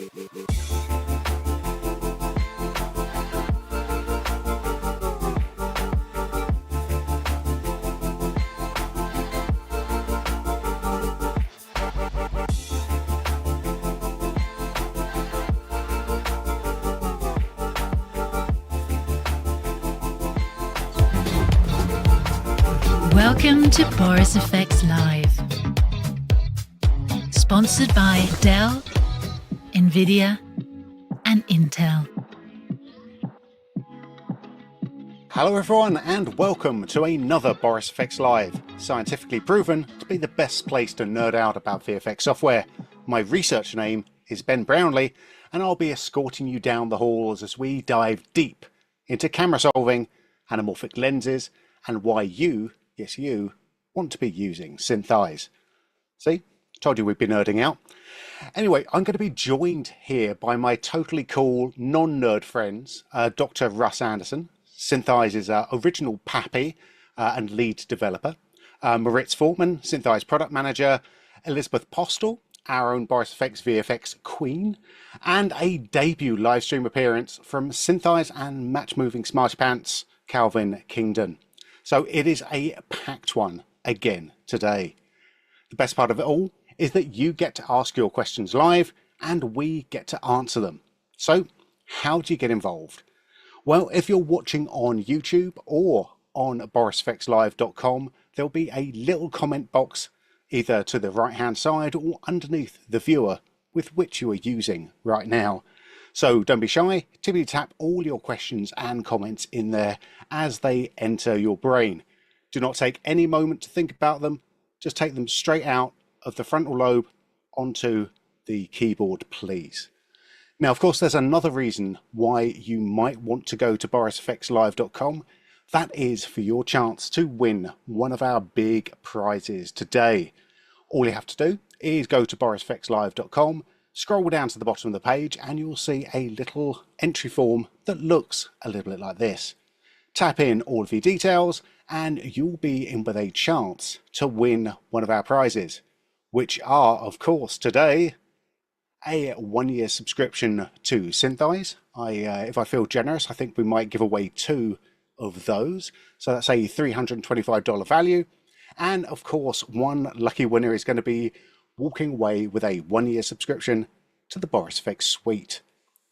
Welcome to Boris FX Live. Sponsored by Dell, NVIDIA, and Intel. Hello everyone and welcome to another Boris FX Live, scientifically proven to be the best place to nerd out about VFX software. My research name is Ben Brownlee and I'll be escorting you down the halls as we dive deep into camera solving, anamorphic lenses, and why you, yes you, want to be using SynthEyes. See? Told you we'd be nerding out. Anyway, I'm going to be joined here by my totally cool non-nerd friends, Dr. Russ Anderson, SynthEyes' original pappy and lead developer, Moritz Fortman, SynthEyes product manager, Elizabeth Postol, our own Boris FX VFX queen, and a debut live stream appearance from SynthEyes and match moving smarty pants, Kalvin Kingdon. So it is a packed one again today. The best part of it all is that you get to ask your questions live and we get to answer them. So how do you get involved? Well, if you're watching on YouTube or on borisfxlive.com, there'll be a little comment box either to the right hand side or underneath the viewer with which you are using right now. So don't be shy, tippity tap all your questions and comments in there as they enter your brain. Do not take any moment to think about them, just take them straight out of the frontal lobe onto the keyboard, please. Now, of course, there's another reason why you might want to go to borisfxlive.com. That is for your chance to win one of our big prizes today. All you have to do is go to borisfxlive.com, scroll down to the bottom of the page, and you'll see a little entry form that looks a little bit like this. Tap in all of your details, and you'll be in with a chance to win one of our prizes, which are, of course, today, a 1-year subscription to SynthEyes. If I feel generous, I think we might give away 2 of those. So that's a $325 value. And of course, one lucky winner is going to be walking away with a 1-year subscription to the Boris FX suite.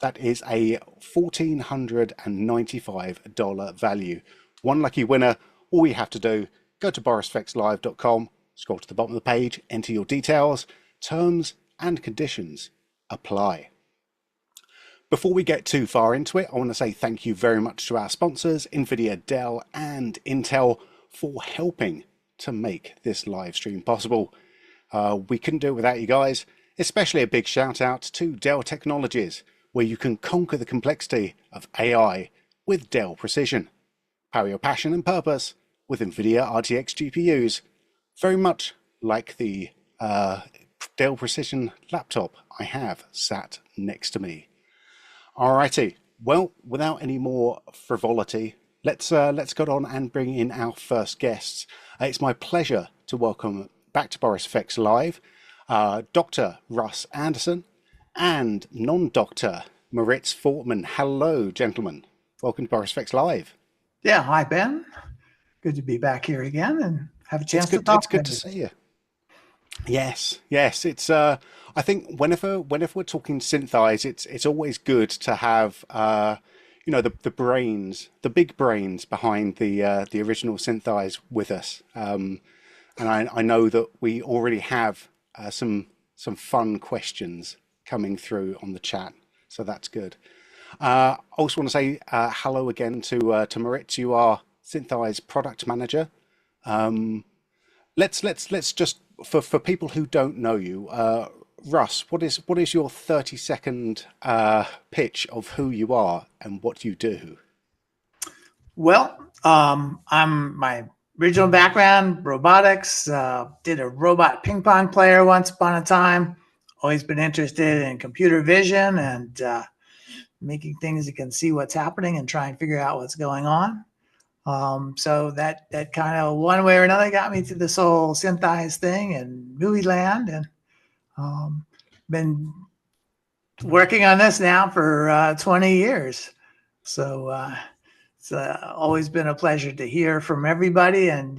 That is a $1,495 value. One lucky winner. All you have to do, go to borisfxlive.com, scroll to the bottom of the page, enter your details, terms and conditions apply. Before we get too far into it, I want to say thank you very much to our sponsors, NVIDIA, Dell and Intel, for helping to make this live stream possible. We couldn't do it without you guys, especially a big shout out to Dell Technologies, where you can conquer the complexity of AI with Dell Precision. Power your passion and purpose with NVIDIA RTX GPUs, very much like the Dell Precision laptop I have sat next to me. Alrighty, well, without any more frivolity, let's get on and bring in our first guests. It's my pleasure to welcome back to Boris FX Live, Dr. Russ Anderson and non-doctor Moritz Fortman. Hello, gentlemen. Welcome to Boris FX Live. Yeah, hi, Ben. Good to be back here again and have a chance to talk. It's good to see you. Yes. It's I think whenever we're talking SynthEyes, it's always good to have the brains, the big brains behind the original SynthEyes with us. And I know that we already have some fun questions coming through on the chat, so that's good. I also want to say hello again to Moritz. You are SynthEyes product manager. Let's just for people who don't know you, Russ, what is your 30-second pitch of who you are and what you do? Well, I'm my original background, robotics, did a robot ping pong player once upon a time, always been interested in computer vision and making things that can see what's happening and try and figure out what's going on. So that kind of one way or another got me to this whole SynthEyes thing and movie land, and been working on this now for 20 years. So it's always been a pleasure to hear from everybody and,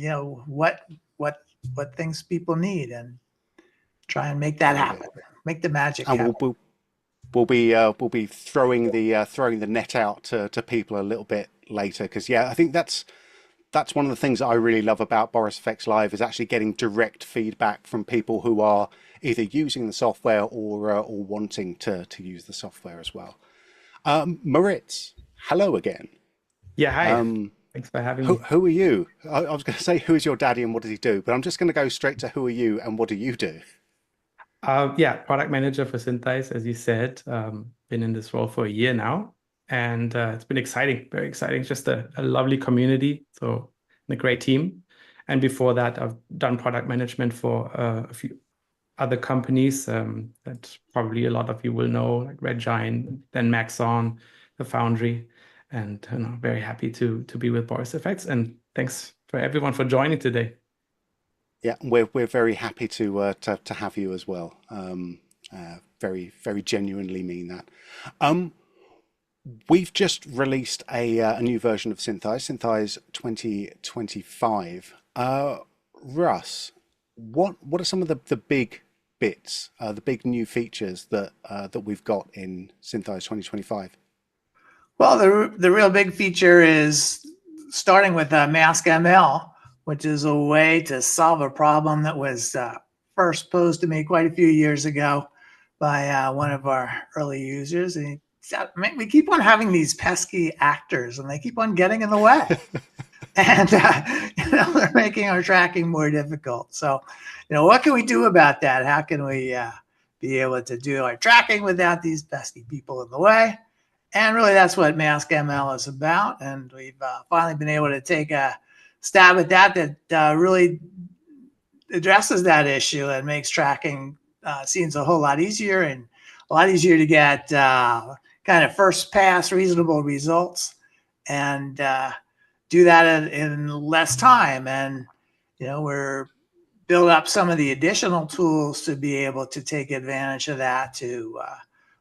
what things people need and try and make that happen, make the magic And happen. we'll be throwing the net out to people a little bit later, because I think that's one of the things that I really love about Boris FX Live is actually getting direct feedback from people who are either using the software or wanting to use the software as well. Moritz, hello again. Yeah, hi. Thanks for having me. Who are you? I was going to say, who is your daddy and what does he do? But I'm just going to go straight to who are you and what do you do? Product manager for SynthEyes, as you said. Been in this role for a year now, and it's been exciting, very exciting. Just a lovely community, so and a great team. And before that, I've done product management for a few other companies that probably a lot of you will know, like Red Giant, then Maxon, the Foundry, and very happy to be with Boris FX. And thanks for everyone for joining today. Yeah, we're very happy to have you as well. Very, very genuinely mean that. We've just released a new version of SynthEyes 2025. Russ, what are some of the big bits, the big new features that we've got in SynthEyes 2025? Well, the real big feature is starting with MaskML, which is a way to solve a problem that was first posed to me quite a few years ago by one of our early users. And he said, we keep on having these pesky actors and they keep on getting in the way. And they're making our tracking more difficult. So, what can we do about that? How can we be able to do our tracking without these pesky people in the way? And really, that's what MaskML is about. And we've finally been able to take a stab at that really addresses that issue and makes tracking seems a whole lot easier and a lot easier to get kind of first pass reasonable results and do that in less time. And, we're build up some of the additional tools to be able to take advantage of that to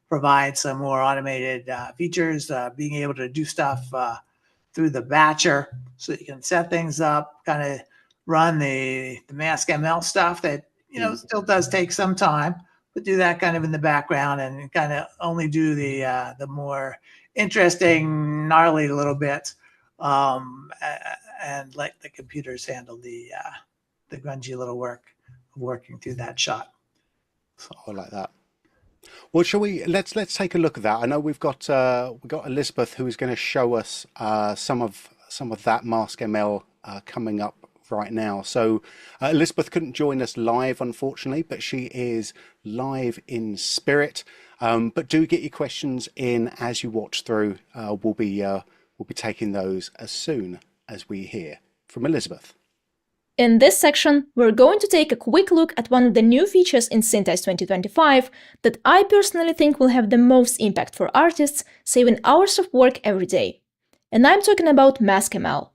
provide some more automated features, being able to do stuff through the batcher so that you can set things up, kind of run the MaskML stuff that, still does take some time, but do that kind of in the background and kind of only do the more interesting, gnarly little bits and let the computers handle the grungy little work of working through that shot. So I like that. Well, shall we? Let's take a look at that. I know we've got Elizabeth who is going to show us some of that MaskML coming up right now. So Elizabeth couldn't join us live, unfortunately, but she is live in spirit. But do get your questions in as you watch through. We'll be taking those as soon as we hear from Elizabeth. In this section, we're going to take a quick look at one of the new features in SynthEyes 2025 that I personally think will have the most impact for artists, saving hours of work every day. And I'm talking about MaskML.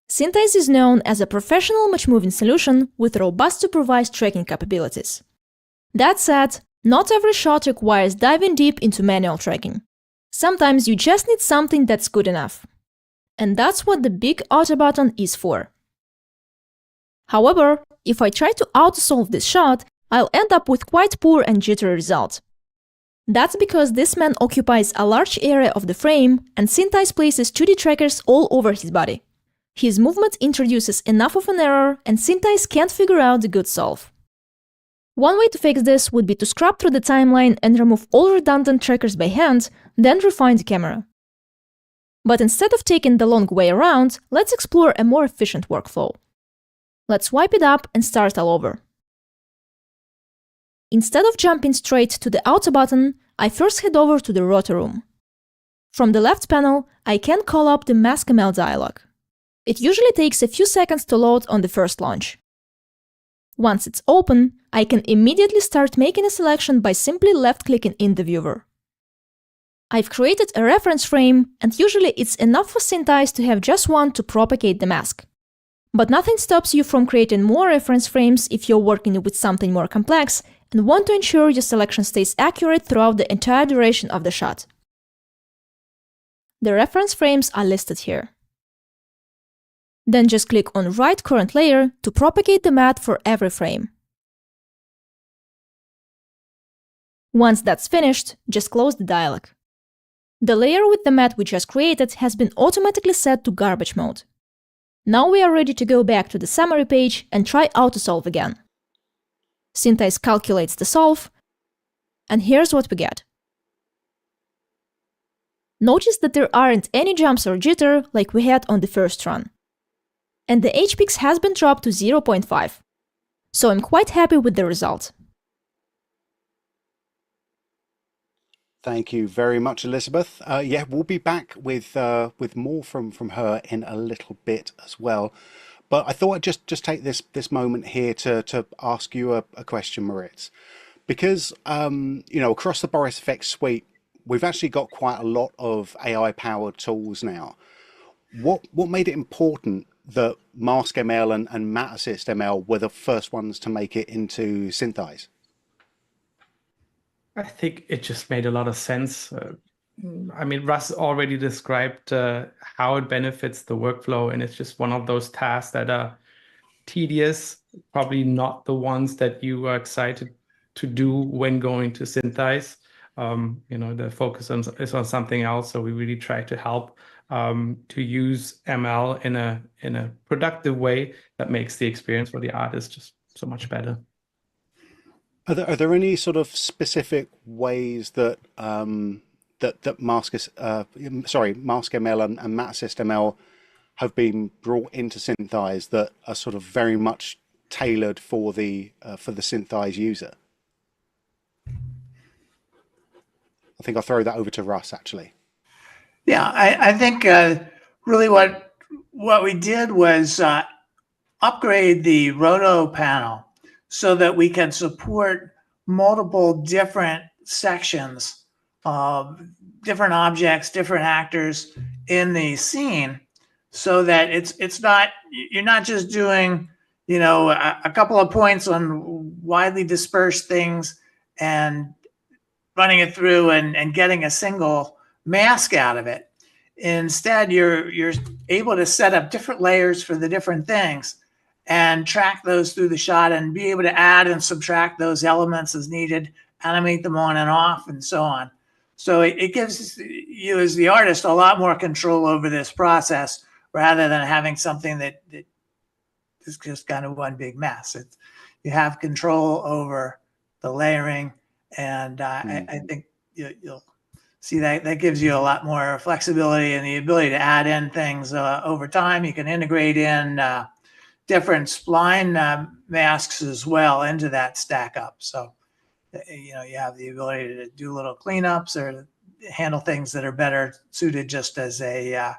SynthEyes is known as a professional match-moving solution with robust supervised tracking capabilities. That said, not every shot requires diving deep into manual tracking. Sometimes you just need something that's good enough. And that's what the big auto button is for. However, if I try to auto-solve this shot, I'll end up with quite poor and jittery result. That's because this man occupies a large area of the frame and SynthEyes places 2D trackers all over his body. His movement introduces enough of an error and SynthEyes can't figure out the good solve. One way to fix this would be to scrub through the timeline and remove all redundant trackers by hand, then refine the camera. But instead of taking the long way around, let's explore a more efficient workflow. Let's wipe it up and start all over. Instead of jumping straight to the auto button, I first head over to the roto room. From the left panel, I can call up the MaskML dialog. It usually takes a few seconds to load on the first launch. Once it's open, I can immediately start making a selection by simply left-clicking in the viewer. I've created a reference frame, and usually it's enough for SynthEyes to have just one to propagate the mask. But nothing stops you from creating more reference frames if you're working with something more complex, and want to ensure your selection stays accurate throughout the entire duration of the shot. The reference frames are listed here. Then just click on Write Current Layer to propagate the matte for every frame. Once that's finished, just close the dialog. The layer with the matte we just created has been automatically set to garbage mode. Now we are ready to go back to the summary page and try AutoSolve again. SynthEyes calculates the solve, and here's what we get. Notice that there aren't any jumps or jitter like we had on the first run. And the HPX has been dropped to 0.5, so I'm quite happy with the result. Thank you very much, Elizabeth. Yeah, we'll be back with more from her in a little bit as well. But I thought I'd just take this moment here to ask you a question, Moritz, because across the Boris FX suite, we've actually got quite a lot of AI-powered tools now. What made it important that MaskML and MattAssistML were the first ones to make it into SynthEyes? I think it just made a lot of sense. I mean, Russ already described how it benefits the workflow, and it's just one of those tasks that are tedious, probably not the ones that you are excited to do when going to SynthEyes. The focus is on something else, so we really try to help to use ML in a productive way that makes the experience for the artist just so much better. Are there any sort of specific ways that MaskML and MattAssistML have been brought into SynthEyes that are sort of very much tailored for the SynthEyes user? I think I'll throw that over to Russ, actually. Yeah, I think really what we did was upgrade the roto panel so that we can support multiple different sections, different objects, different actors in the scene, so that you're not just doing a couple of points on widely dispersed things and running it through and getting a single mask out of it. Instead, you're able to set up different layers for the different things and track those through the shot and be able to add and subtract those elements as needed, animate them on and off, and so on. So it gives you as the artist a lot more control over this process rather than having something that is just kind of one big mess. You have control over the layering, and I think you'll see that gives you a lot more flexibility and the ability to add in things over time. You can integrate in different spline masks as well into that stack up. So, you have the ability to do little cleanups or handle things that are better suited just as a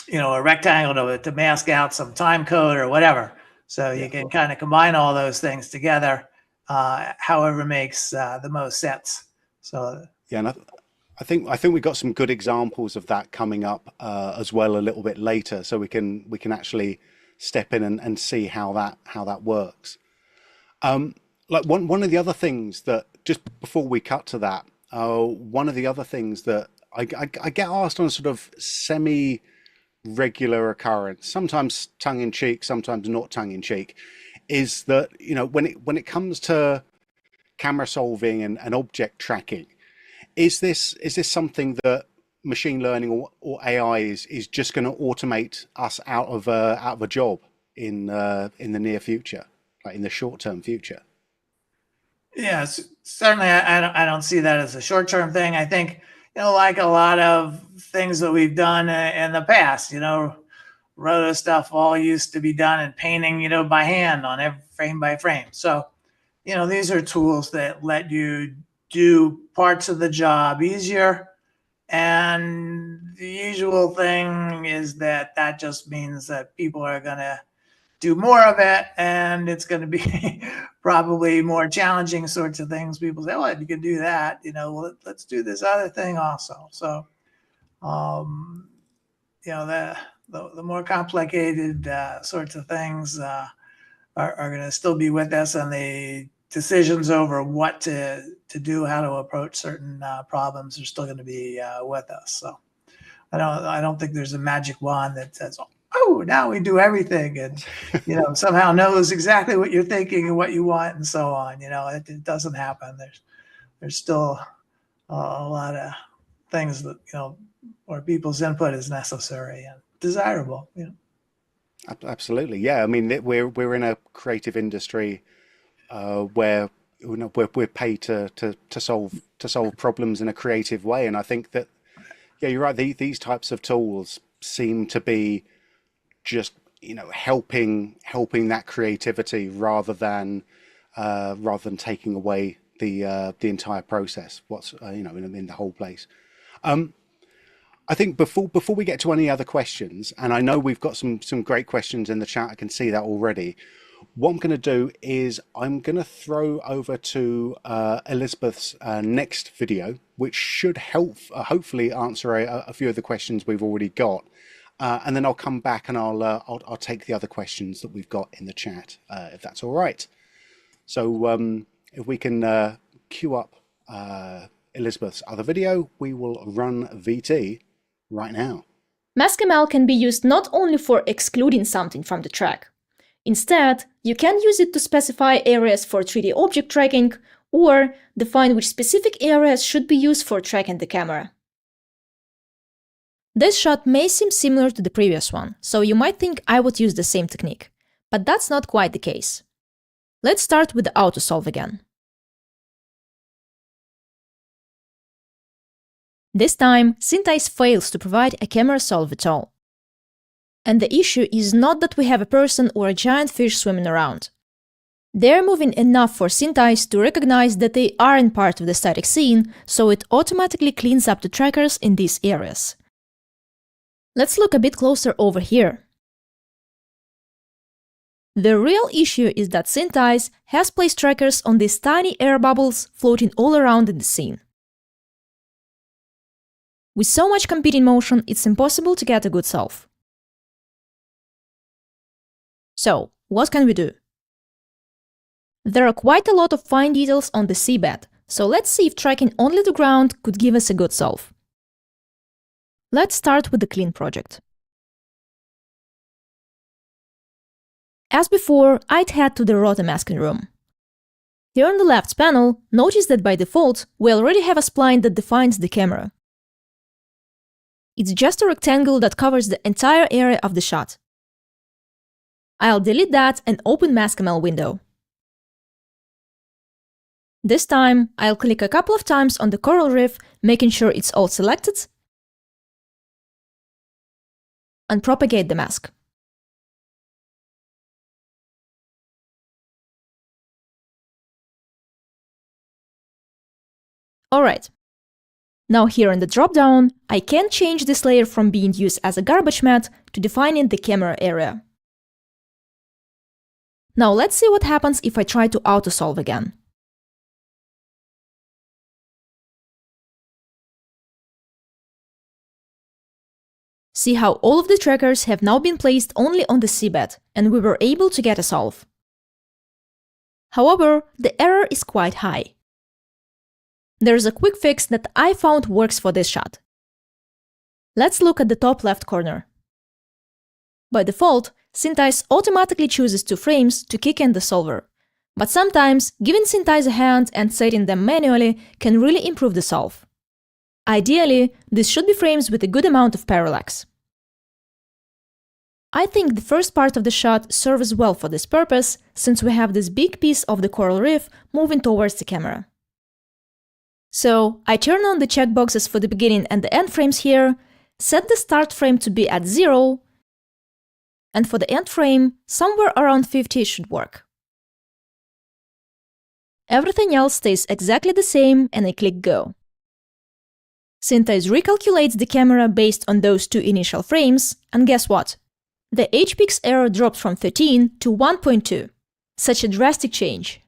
rectangle to mask out some time code or whatever. So you can kind of combine all those things together, however makes the most sense. So yeah, and I think we've got some good examples of that coming up as well a little bit later, so we can actually step in and see how that works. Like one of the other things that, just before we cut to that, one of the other things that I get asked on a sort of semi-regular occurrence, sometimes tongue-in-cheek, sometimes not tongue-in-cheek, is that when it comes to camera solving and object tracking, is this something that machine learning or AI is just going to automate us out of a job in the near future, like in the short-term future? Yes, certainly. I don't see that as a short-term thing. I think, like a lot of things that we've done in the past, roto stuff all used to be done in painting, by hand on every frame by frame. So, these are tools that let you do parts of the job easier. And the usual thing is that just means that people are going to do more of it, and it's going to be probably more challenging sorts of things. People say, well, you can do that, well, let's do this other thing also. So, the more complicated sorts of things, are going to still be with us, and the decisions over what to do, how to approach certain problems are still going to be with us. So I don't think there's a magic wand that says, oh, now we do everything, and somehow knows exactly what you're thinking and what you want and so on. It doesn't happen. There's still a lot of things that where people's input is necessary and desirable. Absolutely, yeah. I mean, we're in a creative industry where we're paid to solve problems in a creative way, and I think that you're right. These types of tools seem to be just helping that creativity rather than taking away the entire process. In the whole place. I think before we get to any other questions, and I know we've got some great questions in the chat, I can see that already. What I'm going to do is I'm going to throw over to Elizabeth's next video, which should help hopefully answer a few of the questions we've already got, and then I'll come back and I'll take the other questions that we've got in the chat, if that's all right. So if we can queue up Elizabeth's other video, we will run VT right now. MaskML can be used not only for excluding something from the track. Instead, you can use it to specify areas for 3D object tracking or define which specific areas should be used for tracking the camera. This shot may seem similar to the previous one, so you might think I would use the same technique, but that's not quite the case. Let's start with the autosolve again. This time, SynthEyes fails to provide a camera solve at all. And the issue is not that we have a person or a giant fish swimming around. They're moving enough for SynthEyes to recognize that they aren't part of the static scene, so it automatically cleans up the trackers in these areas. Let's look a bit closer over here. The real issue is that SynthEyes has placed trackers on these tiny air bubbles floating all around in the scene. With so much competing motion, it's impossible to get a good solve. So, what can we do? There are quite a lot of fine details on the seabed, so let's see if tracking only the ground could give us a good solve. Let's start with the clean project. As before, I'd head to the roto masking room. Here on the left panel, notice that by default, we already have a spline that defines the camera. It's just a rectangle that covers the entire area of the shot. I'll delete that and open MaskML window. This time, I'll click a couple of times on the coral reef, making sure it's all selected, and propagate the mask. Alright. Now here in the dropdown, I can change this layer from being used as a garbage mat to defining the camera area. Now let's see what happens if I try to autosolve again. See how all of the trackers have now been placed only on the seabed, and we were able to get a solve. However, the error is quite high. There's a quick fix that I found works for this shot. Let's look at the top left corner. By default, SynthEyes automatically chooses 2 frames to kick in the solver, but sometimes giving SynthEyes a hand and setting them manually can really improve the solve. Ideally, this should be frames with a good amount of parallax. I think the first part of the shot serves well for this purpose, since we have this big piece of the coral reef moving towards the camera. So I turn on the checkboxes for the beginning and the end frames here, set the start frame to be at 0, and for the end frame, somewhere around 50 should work. Everything else stays exactly the same, and I click Go. SynthEyes recalculates the camera based on those 2 initial frames, and guess what? The HPX error dropped from 13 to 1.2. Such a drastic change.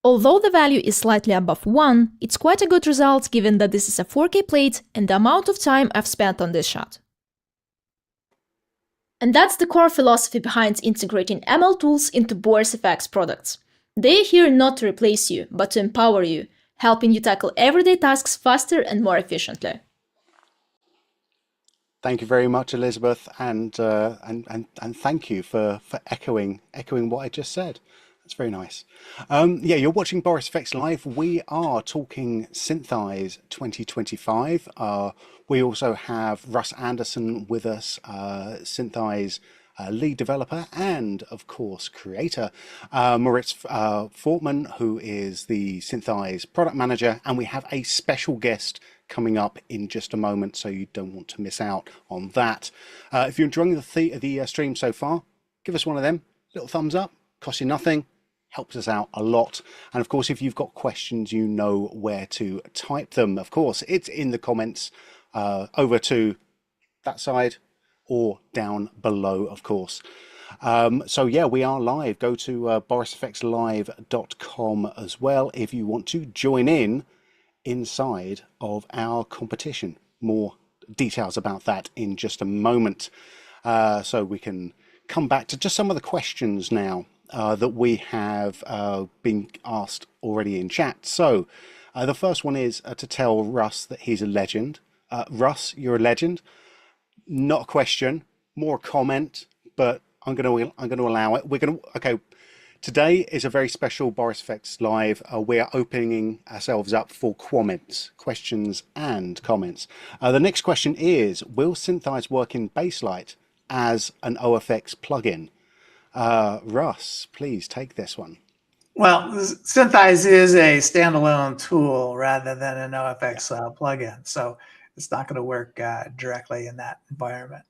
Although the value is slightly above 1, it's quite a good result given that this is a 4K plate and the amount of time I've spent on this shot. And that's the core philosophy behind integrating ML tools into Boris FX products. They're here not to replace you, but to empower you, helping you tackle everyday tasks faster and more efficiently. Thank you very much, Elizabeth, and thank you for echoing what I just said. That's very nice. Yeah, you're watching Boris FX Live. We are talking SynthEyes 2025. We also have Russ Anderson with us, SynthEyes lead developer and, of course, creator, Moritz Fortman, who is the SynthEyes product manager, and we have a special guest coming up in just a moment, so you don't want to miss out on that. If you're enjoying the stream so far, give us one of them, little thumbs up, costs you nothing, helps us out a lot. And of course, if you've got questions, you know where to type them. Of course, it's in the comments over to that side or down below, of course. So yeah, we are live. Go to borisfxlive.com as well if you want to join in inside of our competition. More details about that in just a moment. So we can come back to just some of the questions now that we have been asked already in chat. So the first one is to tell Russ that he's a legend. Russ, you're a legend. Not a question, more a comment, but I'm going to allow it. Okay. Today is a very special Boris FX Live. We are opening ourselves up for comments, questions, and comments. The next question is: will SynthEyes work in Baselight as an OFX plugin? Russ, please take this one. Well, SynthEyes is a standalone tool rather than an OFX plugin, so it's not going to work directly in that environment.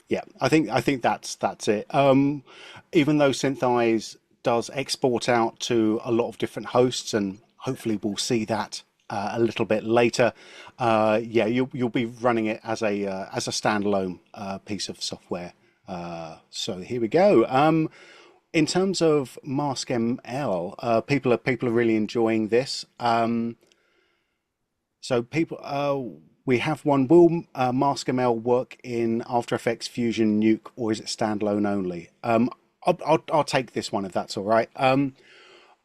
Yeah, I think that's it. Even though SynthEyes does export out to a lot of different hosts, and hopefully we'll see that a little bit later. Yeah, you'll be running it as a standalone piece of software. So here we go. In terms of MaskML, people are really enjoying this. So people, we have one. Will MaskML work in After Effects, Fusion, Nuke, or is it standalone only? I'll take this one if that's all right.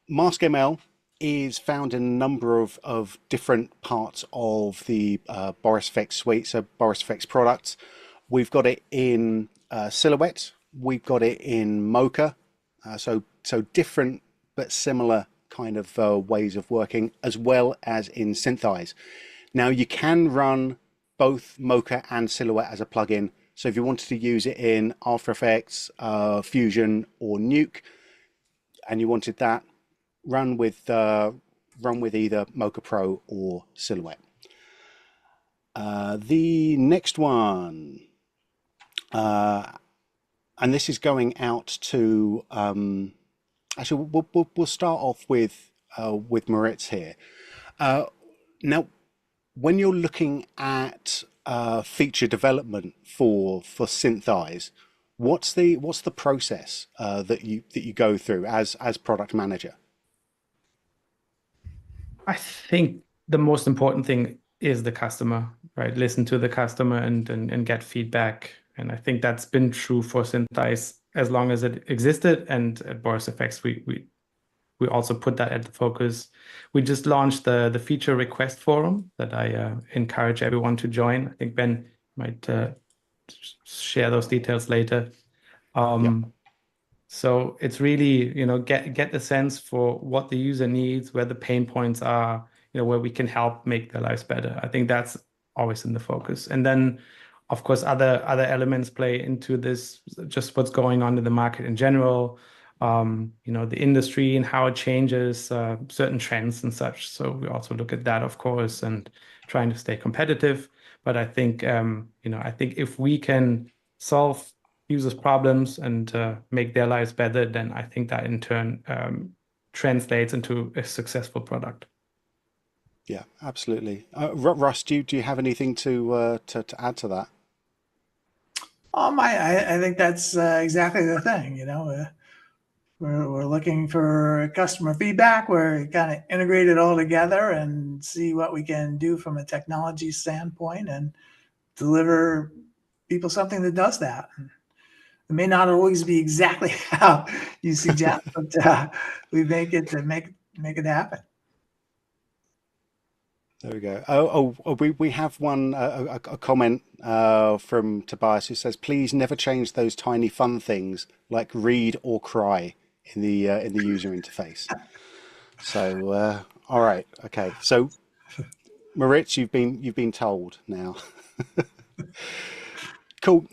MaskML is found in a number of different parts of the Boris FX suite, so Boris FX products. We've got it in Silhouette. We've got it in Mocha. So different but similar kind of ways of working, as well as in SynthEyes. Now you can run both Mocha and Silhouette as a plugin. So if you wanted to use it in After Effects, Fusion, or Nuke, and you wanted that, run with either Mocha Pro or Silhouette. The next one, and this is going out to actually we'll start off with Moritz here. Now, when you're looking at feature development for SynthEyes, what's the process that you go through as product manager? I think the most important thing is the customer, right? Listen to the customer and get feedback. And I think that's been true for SynthEyes as long as it existed. And at Boris FX, we also put that at the focus. We just launched the feature request forum that I encourage everyone to join. I think Ben might share those details later. So it's really, get the sense for what the user needs, where the pain points are, where we can help make their lives better. I think that's always in the focus. And then, of course, other elements play into this, just what's going on in the market in general, the industry and how it changes, certain trends and such. So we also look at that, of course, and trying to stay competitive. But I think, I think if we can solve users' problems and make their lives better, then I think that in turn translates into a successful product. Yeah, absolutely. Russ, do you have anything to add to that? I think that's exactly the thing. We're looking for customer feedback. We're kind of integrate it all together and see what we can do from a technology standpoint and deliver people something that does that. It may not always be exactly how you suggest, but we make it happen. There we go. We have one a comment from Tobias who says, "Please never change those tiny fun things like read or cry in the user interface." So all right, okay. So Moritz, you've been told now. Cool.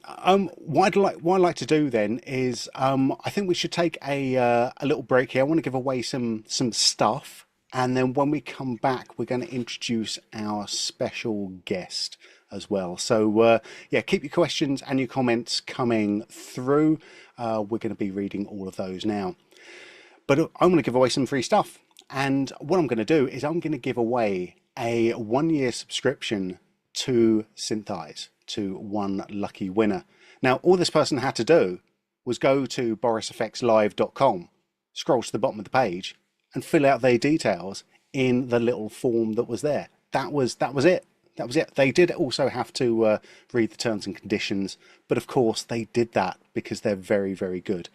What I'd like to do then is I think we should take a little break here. I want to give away some stuff, and then when we come back, we're going to introduce our special guest as well. So yeah, keep your questions and your comments coming through. We're going to be reading all of those now. But I'm going to give away some free stuff, and what I'm going to do is I'm going to give away a 1-year subscription to SynthEyes to one lucky winner. Now, all this person had to do was go to borisfxlive.com, scroll to the bottom of the page, and fill out their details in the little form that was there. That was it. That was it. They did also have to read the terms and conditions, but of course they did that because they're very, very good.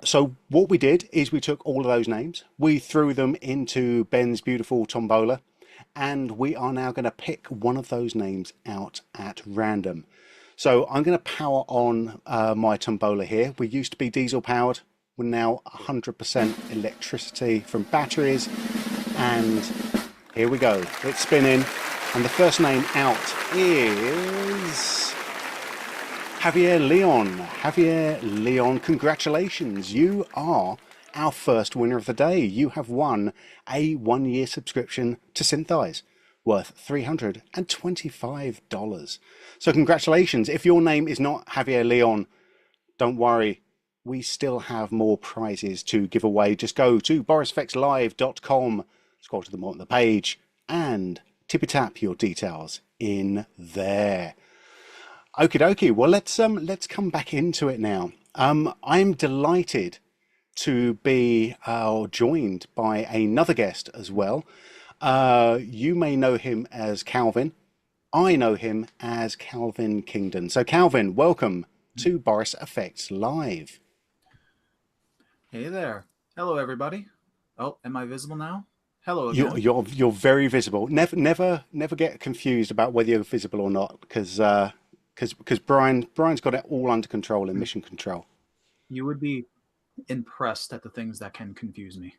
So what we did is we took all of those names, we threw them into Ben's beautiful tombola, and we are now going to pick one of those names out at random. So I'm going to power on my tombola here. We used to be diesel powered. We're now 100% electricity from batteries. And here we go. It's spinning. And the first name out is Javier Leon. Javier Leon, congratulations. You are our first winner of the day. You have won a 1-year subscription to SynthEyes worth $325. So congratulations. If your name is not Javier Leon, don't worry. We still have more prizes to give away. Just go to borisfxlive.com, scroll to the bottom of the page, and tippy tap your details in there. Okie dokie. Well, let's come back into it now. I'm delighted to be joined by another guest as well. You may know him as Kalvin. I know him as Kalvin Kingdon. So Kalvin, welcome to Boris FX Live. Hey there. Hello, everybody. Oh, am I visible now? Hello again. You're very visible. Never get confused about whether you're visible or not, because Brian's got it all under control in mission control. You would be impressed at the things that can confuse me.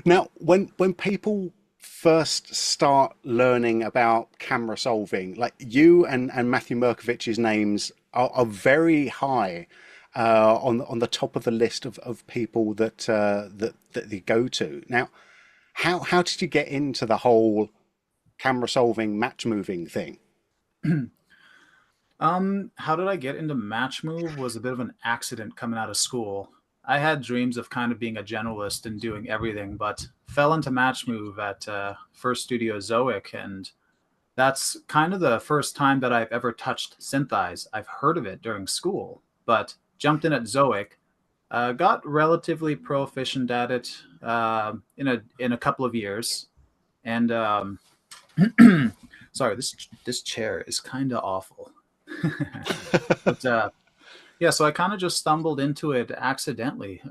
Now, when people first start learning about camera solving, like you and Matthew Merkovich's names are very high on the top of the list of people that they go to. Now, how did you get into the whole camera solving match moving thing? How did I get into match move was a bit of an accident coming out of school. I had dreams of kind of being a generalist and doing everything, but fell into match move at First Studio Zoic, and that's kind of the first time that I've ever touched SynthEyes. I've heard of it during school, but jumped in at Zoic, got relatively proficient at it in a couple of years, and sorry, this chair is kind of awful. But yeah, so I kind of just stumbled into it accidentally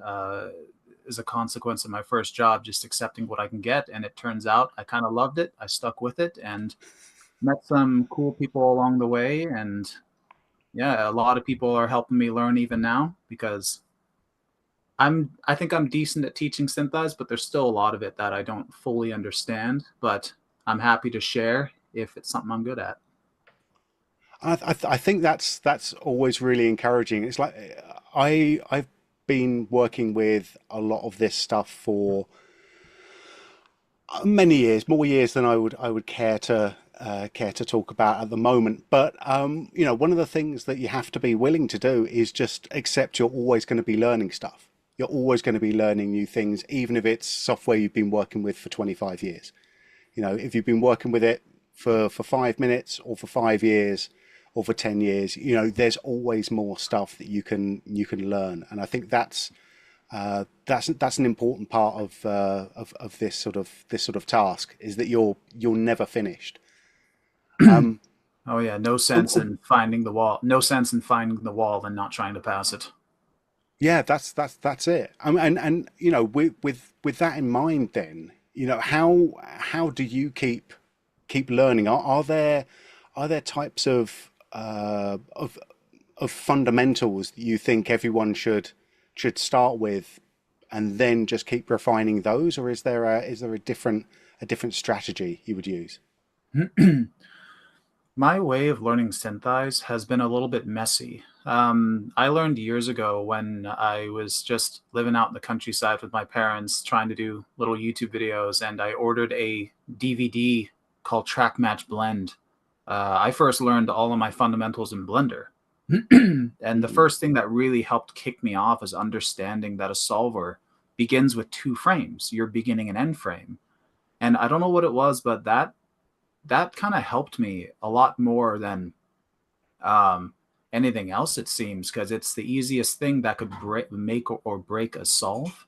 as a consequence of my first job, just accepting what I can get. And it turns out I kind of loved it. I stuck with it and met some cool people along the way. And yeah, a lot of people are helping me learn even now, because I think I'm decent at teaching SynthEyes, but there's still a lot of it that I don't fully understand. But I'm happy to share if it's something I'm good at. I think that's always really encouraging. It's like I've been working with a lot of this stuff for many years, more years than I would care to talk about at the moment. But you know, one of the things that you have to be willing to do is just accept you're always going to be learning stuff. You're always going to be learning new things, even if it's software you've been working with for 25 years. You know, if you've been working with it for 5 minutes or for 5 years or for 10 years, you know, there's always more stuff that you can learn. And I think that's an important part of this sort of task, is that you're never finished. Oh yeah, no sense in finding the wall. No sense in finding the wall and not trying to pass it. Yeah, that's it. And you know, with that in mind, then you know how do you keep learning? Are there types of fundamentals that you think everyone should start with, and then just keep refining those, or is there a different strategy you would use? My way of learning SynthEyes has been a little bit messy. I learned years ago when I was just living out in the countryside with my parents, trying to do little YouTube videos, and I ordered a DVD called Track Match Blend. I first learned all of my fundamentals in Blender. And the first thing that really helped kick me off is understanding that a solver begins with two frames, your beginning and end frame. And I don't know what it was, but that kind of helped me a lot more than anything else, it seems, because it's the easiest thing that could make or break a solve.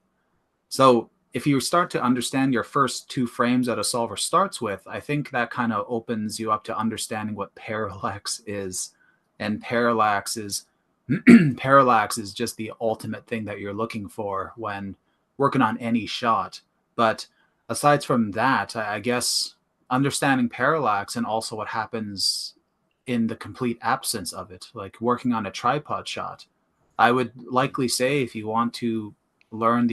So if you start to understand your first two frames that a solver starts with, I think that kind of opens you up to understanding what parallax is. And parallax is parallax is just the ultimate thing that you're looking for when working on any shot. But aside from that, I guess understanding parallax and also what happens in the complete absence of it, like working on a tripod shot, I would likely say if you want to learn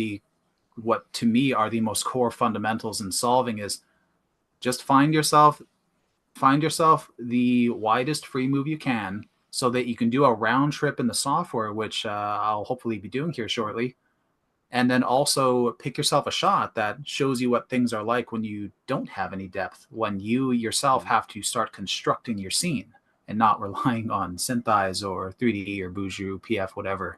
what to me are the most core fundamentals in solving is just find yourself the widest free move you can, so that you can do a round trip in the software, which I'll hopefully be doing here shortly. And then also pick yourself a shot that shows you what things are like when you don't have any depth, when you yourself have to start constructing your scene and not relying on SynthEyes or 3D or Buju, PF, whatever.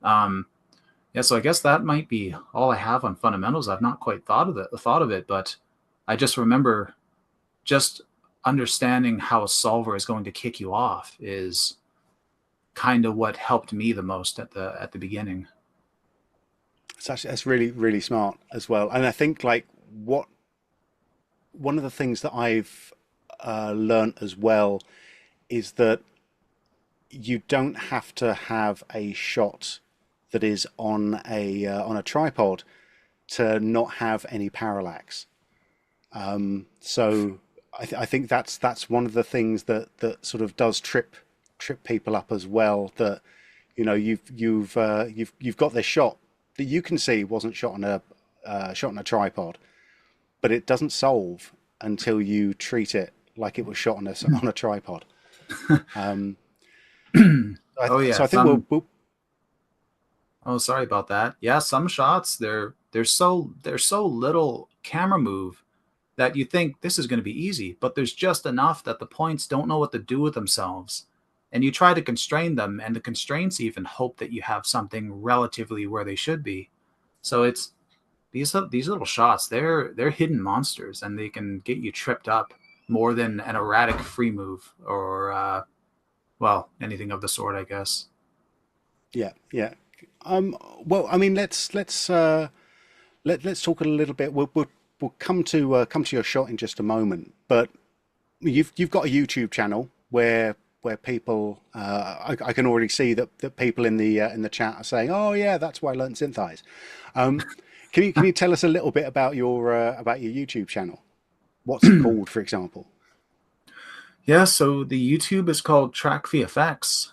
Yeah, so I guess that might be all I have on fundamentals. I've not quite thought of it, but I just remember just understanding how a solver is going to kick you off is kind of what helped me the most at the beginning. That's really, really smart as well. And I think like one of the things that I've learned as well is that you don't have to have a shot that is on a tripod to not have any parallax. So I think that's one of the things that sort of does trip people up as well. That you know you've got this shot that you can see wasn't shot on a tripod, but it doesn't solve until you treat it like it was shot on a tripod. Oh yeah. So I think we'll. Oh, sorry about that. Yeah, some shots they're so little camera move that you think this is going to be easy, but there's just enough that the points don't know what to do with themselves. And you try to constrain them, and the constraints even hope that you have something relatively where they should be. So it's these little shots, they're hidden monsters, and they can get you tripped up more than an erratic free move or well, anything of the sort, I guess. Yeah. Well, I mean, let's talk a little bit. We'll come to your shot in just a moment, but you've got a YouTube channel where people I can already see that people in the chat are saying, oh yeah, that's why I learned SynthEyes. Can you tell us a little bit about your YouTube channel? What's it called, for example? Yeah, so the YouTube is called Track VFX.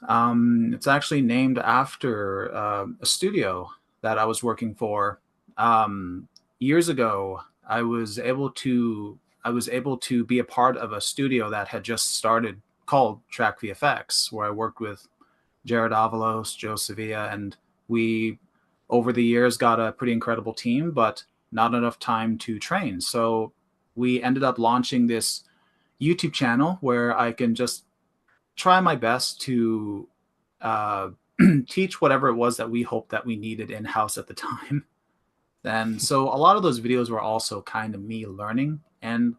It's actually named after a studio that I was working for. Years ago, I was able to be a part of a studio that had just started called Track VFX, where I worked with Jared Avalos, Joe Sevilla, and we, over the years, got a pretty incredible team, but not enough time to train. So we ended up launching this YouTube channel where I can just try my best to teach whatever it was that we hoped that we needed in-house at the time. And so a lot of those videos were also kind of me learning, and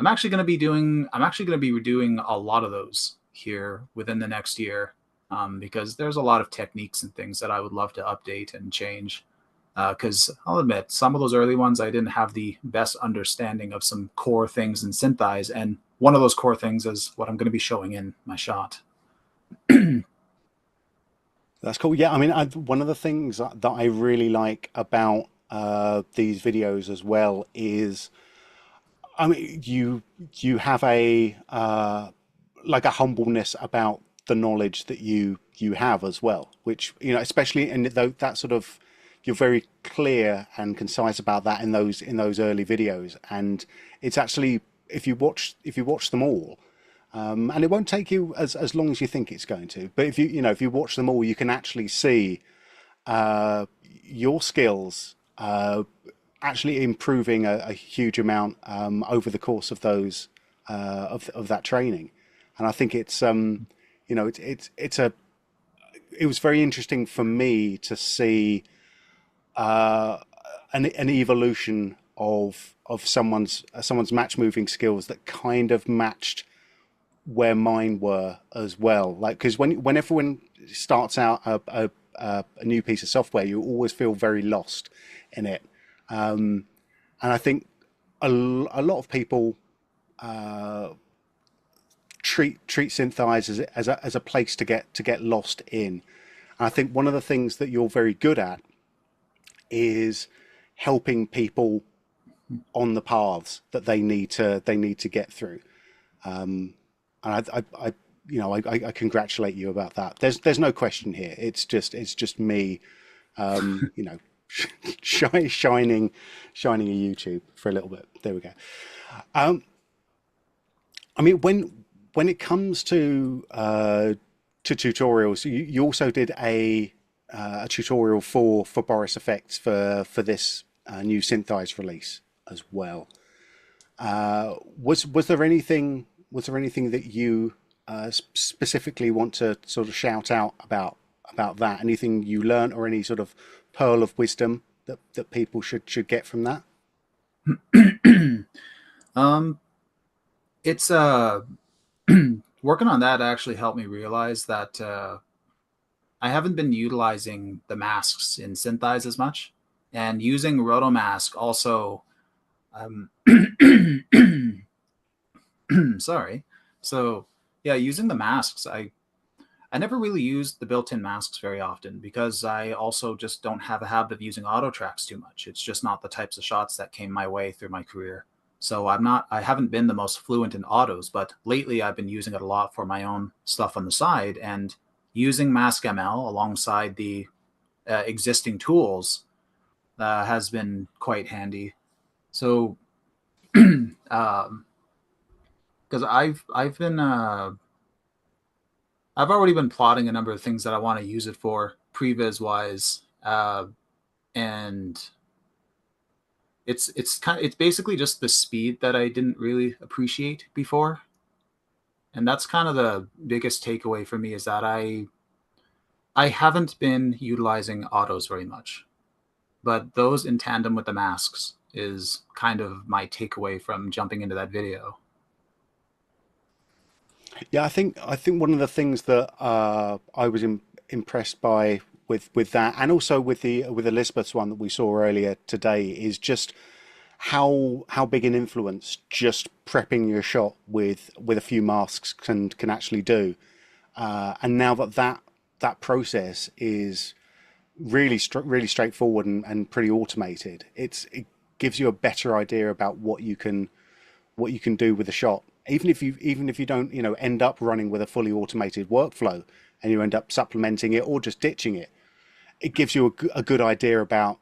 I'm actually going to be doing a lot of those here within the next year, because there's a lot of techniques and things that I would love to update and change. Because I'll admit, some of those early ones I didn't have the best understanding of some core things in SynthEyes, and one of those core things is what I'm going to be showing in my shot. That's cool. Yeah, I mean, one of the things that I really like about these videos as well is, I mean, you have a like a humbleness about the knowledge that you have as well, which, you know, especially in that sort of, you're very clear and concise about that in those early videos, and it's actually, if you watch them all, and it won't take you as long as you think it's going to, but if you watch them all, you can actually see your skills actually improving a huge amount over the course of those of that training. And I think it's it was very interesting for me to see an evolution of someone's match moving skills that kind of matched where mine were as well. Like, because when everyone starts out a new piece of software, you always feel very lost in it, and I think a lot of people treat SynthEyes as a place to get lost in. And I think one of the things that you're very good at is helping people on the paths that they need to get through. And I congratulate you about that. There's no question here. It's just me, shining a YouTube for a little bit. There we go. I mean, when it comes to tutorials, you also did a tutorial for Boris FX for this new SynthEyes release as well. Was there anything that you specifically want to sort of shout out about that? Anything you learned, or any sort of pearl of wisdom that people should get from that? It's working on that actually helped me realize that I haven't been utilizing the masks in SynthEyes as much, and using roto mask also. Sorry. So yeah, using the masks, I never really used the built-in masks very often, because I also just don't have a habit of using auto tracks too much. It's just not the types of shots that came my way through my career. So I haven't been the most fluent in autos, but lately I've been using it a lot for my own stuff on the side, and using Mask ML alongside the existing tools has been quite handy. So, because I've already been plotting a number of things that I want to use it for previs wise, and it's basically just the speed that I didn't really appreciate before. And that's kind of the biggest takeaway for me, is that I haven't been utilizing autos very much, but those in tandem with the masks is kind of my takeaway from jumping into that video. Yeah, I think one of the things that I was impressed by with that, and also with Elizabeth's one that we saw earlier today, is just how big an influence just prepping your shot with a few masks can actually do. And now that process is really straightforward and pretty automated, it gives you a better idea about what you can do with a shot. Even if you don't end up running with a fully automated workflow, and you end up supplementing it or just ditching it, it gives you a good idea about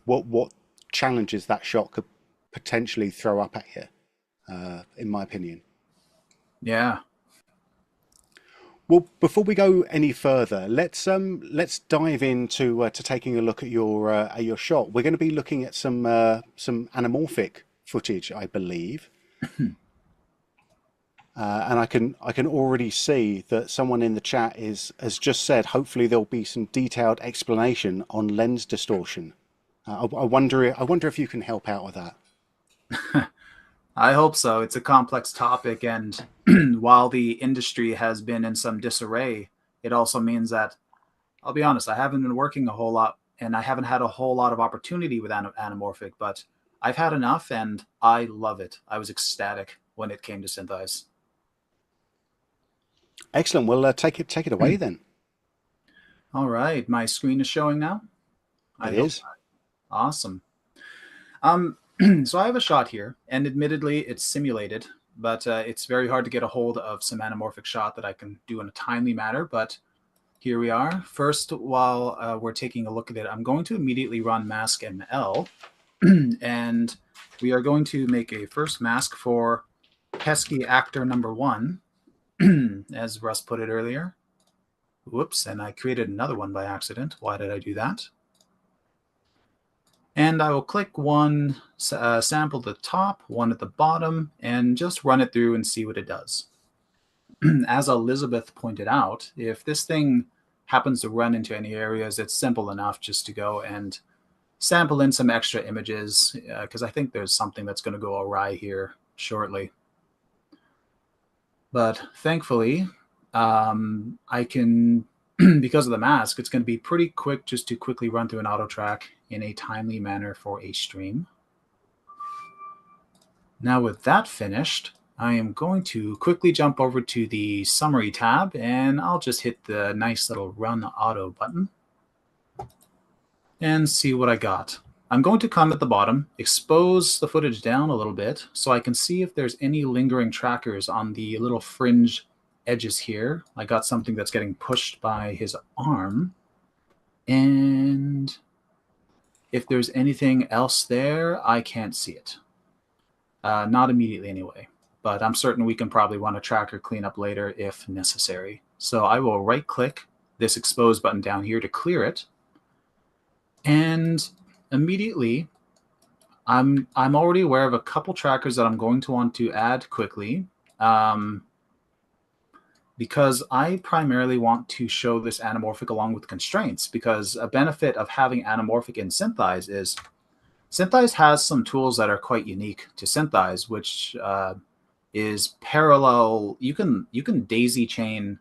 what challenges that shot could potentially throw up at you, in my opinion. Yeah. Well, before we go any further, let's dive into to taking a look at your shot. We're going to be looking at some anamorphic footage, I believe. And I can already see that someone in the chat has just said, hopefully there'll be some detailed explanation on lens distortion. I wonder if you can help out with that. I hope so. It's a complex topic, and while the industry has been in some disarray, it also means that, I'll be honest, I haven't been working a whole lot, and I haven't had a whole lot of opportunity with Anamorphic, but I've had enough, and I love it. I was ecstatic when it came to SynthEyes. Excellent. Well, take it away then. All right, my screen is showing now. It is. Awesome. So I have a shot here, and admittedly, it's simulated, but it's very hard to get a hold of some anamorphic shot that I can do in a timely manner. But here we are. First, while we're taking a look at it, I'm going to immediately run mask ML, and we are going to make a first mask for pesky actor number 1, as Russ put it earlier. Whoops, and I created another one by accident. Why did I do that? And I will click one sample at the top, one at the bottom, and just run it through and see what it does. As Elizabeth pointed out, if this thing happens to run into any areas, it's simple enough just to go and sample in some extra images, because I think there's something that's going to go awry here shortly. But thankfully, I can, because of the mask, it's going to be pretty quick just to quickly run through an auto track in a timely manner for a stream. Now with that finished, I am going to quickly jump over to the summary tab, and I'll just hit the nice little run auto button and see what I got. I'm going to come at the bottom, expose the footage down a little bit so I can see if there's any lingering trackers on the little fringe edges here. I got something that's getting pushed by his arm. And if there's anything else there, I can't see it. Not immediately anyway, but I'm certain we can probably run a tracker cleanup later if necessary. So I will right click this expose button down here to clear it. And immediately, I'm already aware of a couple trackers that I'm going to want to add quickly, because I primarily want to show this anamorphic along with constraints, because a benefit of having anamorphic in SynthEyes is SynthEyes has some tools that are quite unique to SynthEyes, which is parallel. You can daisy chain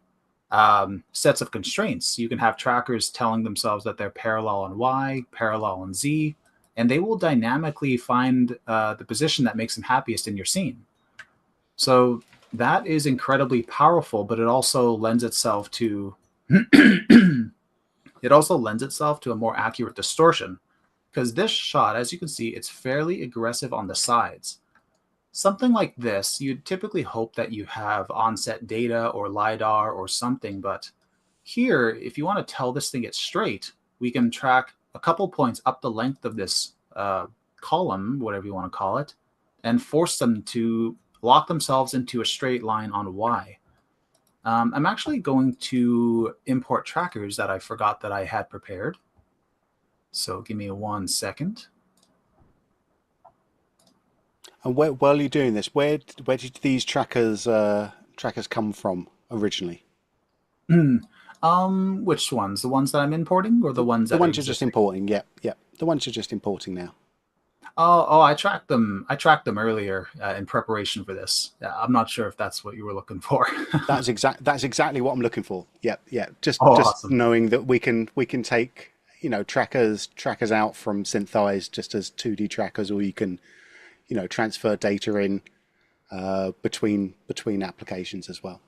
sets of constraints. You can have trackers telling themselves that they're parallel on Y, parallel on Z, and they will dynamically find the position that makes them happiest in your scene. So that is incredibly powerful, but it also lends itself to a more accurate distortion, because this shot, as you can see, it's fairly aggressive on the sides. Something like this, you'd typically hope that you have onset data or LiDAR or something, but here, if you want to tell this thing it's straight, we can track a couple points up the length of this column, whatever you want to call it, and force them to lock themselves into a straight line on Y. I'm actually going to import trackers that I forgot that I had prepared. So give me 1 second. And while you're doing this, where did these trackers come from originally? Which ones? The ones that I'm importing, or the ones that the ones you're just importing? Yeah. The ones you're just importing now. Oh, I tracked them. I tracked them earlier in preparation for this. I'm not sure if that's what you were looking for. That's exactly what I'm looking for. Yeah. Just awesome. Knowing that we can take, trackers out from SynthEyes just as 2D trackers, or you can, transfer data in between applications as well.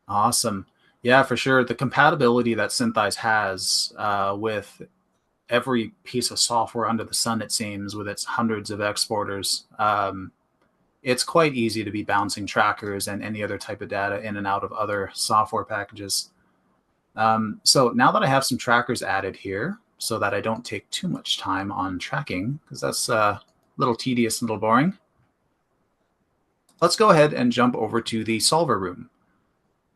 Awesome. Yeah, for sure. The compatibility that SynthEyes has with every piece of software under the sun, it seems, with its hundreds of exporters, it's quite easy to be bouncing trackers and any other type of data in and out of other software packages. So now that I have some trackers added here, so that I don't take too much time on tracking, because that's a little tedious and a little boring, let's go ahead and jump over to the solver room.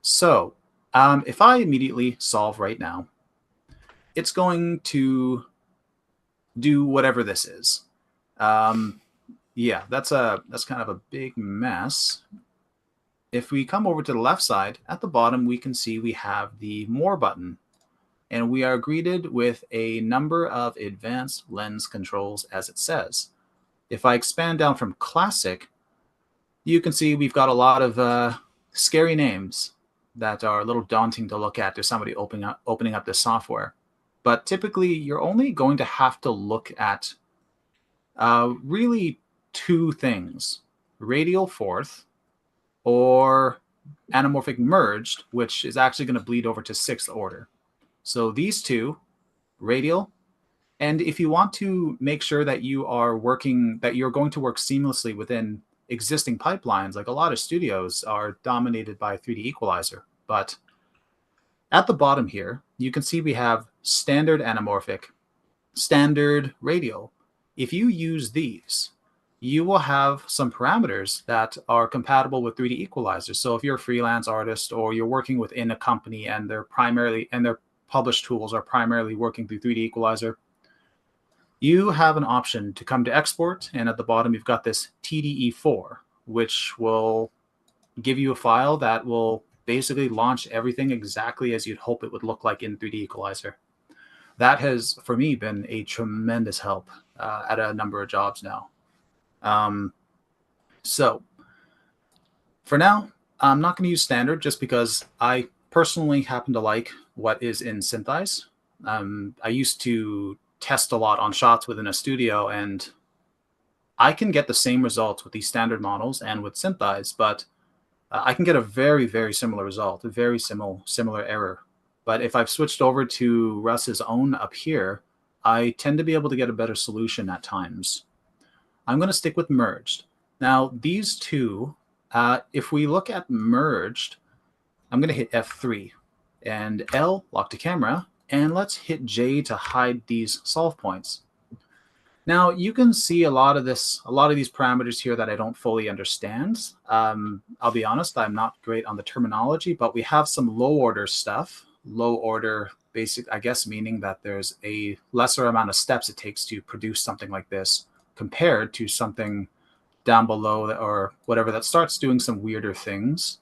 So if I immediately solve right now, it's going to do whatever this is. Yeah, that's kind of a big mess. If we come over to the left side, at the bottom, we can see we have the More button, and we are greeted with a number of advanced lens controls, as it says. If I expand down from Classic, you can see we've got a lot of scary names that are a little daunting to look at to somebody opening up this software. But typically, you're only going to have to look at really two things: radial fourth or anamorphic merged, which is actually going to bleed over to 6th order. So these two, radial, and if you want to make sure that you're going to work seamlessly within existing pipelines, like a lot of studios are dominated by 3D equalizer. But at the bottom here, you can see we have standard anamorphic, standard radial. If you use these, you will have some parameters that are compatible with 3D equalizer. So if you're a freelance artist or you're working within a company and their published tools are primarily working through 3D equalizer, you have an option to come to export, and at the bottom you've got this TDE4, which will give you a file that will basically launch everything exactly as you'd hope it would look like in 3D equalizer. That has, for me, been a tremendous help at a number of jobs now. So for now, I'm not going to use standard just because I personally happen to like what is in SynthEyes. I used to test a lot on shots within a studio, and I can get the same results with these standard models and with SynthEyes, but I can get a very, very similar result, a very similar error. But if I've switched over to Russ's own up here, I tend to be able to get a better solution at times. I'm going to stick with merged. Now, these two, if we look at merged, I'm going to hit F3 and L, lock to camera, and let's hit J to hide these solve points. Now, you can see a lot of these parameters here that I don't fully understand. I'll be honest, I'm not great on the terminology, but we have some low order stuff. Low order, basic, I guess, meaning that there's a lesser amount of steps it takes to produce something like this compared to something down below or whatever that starts doing some weirder things.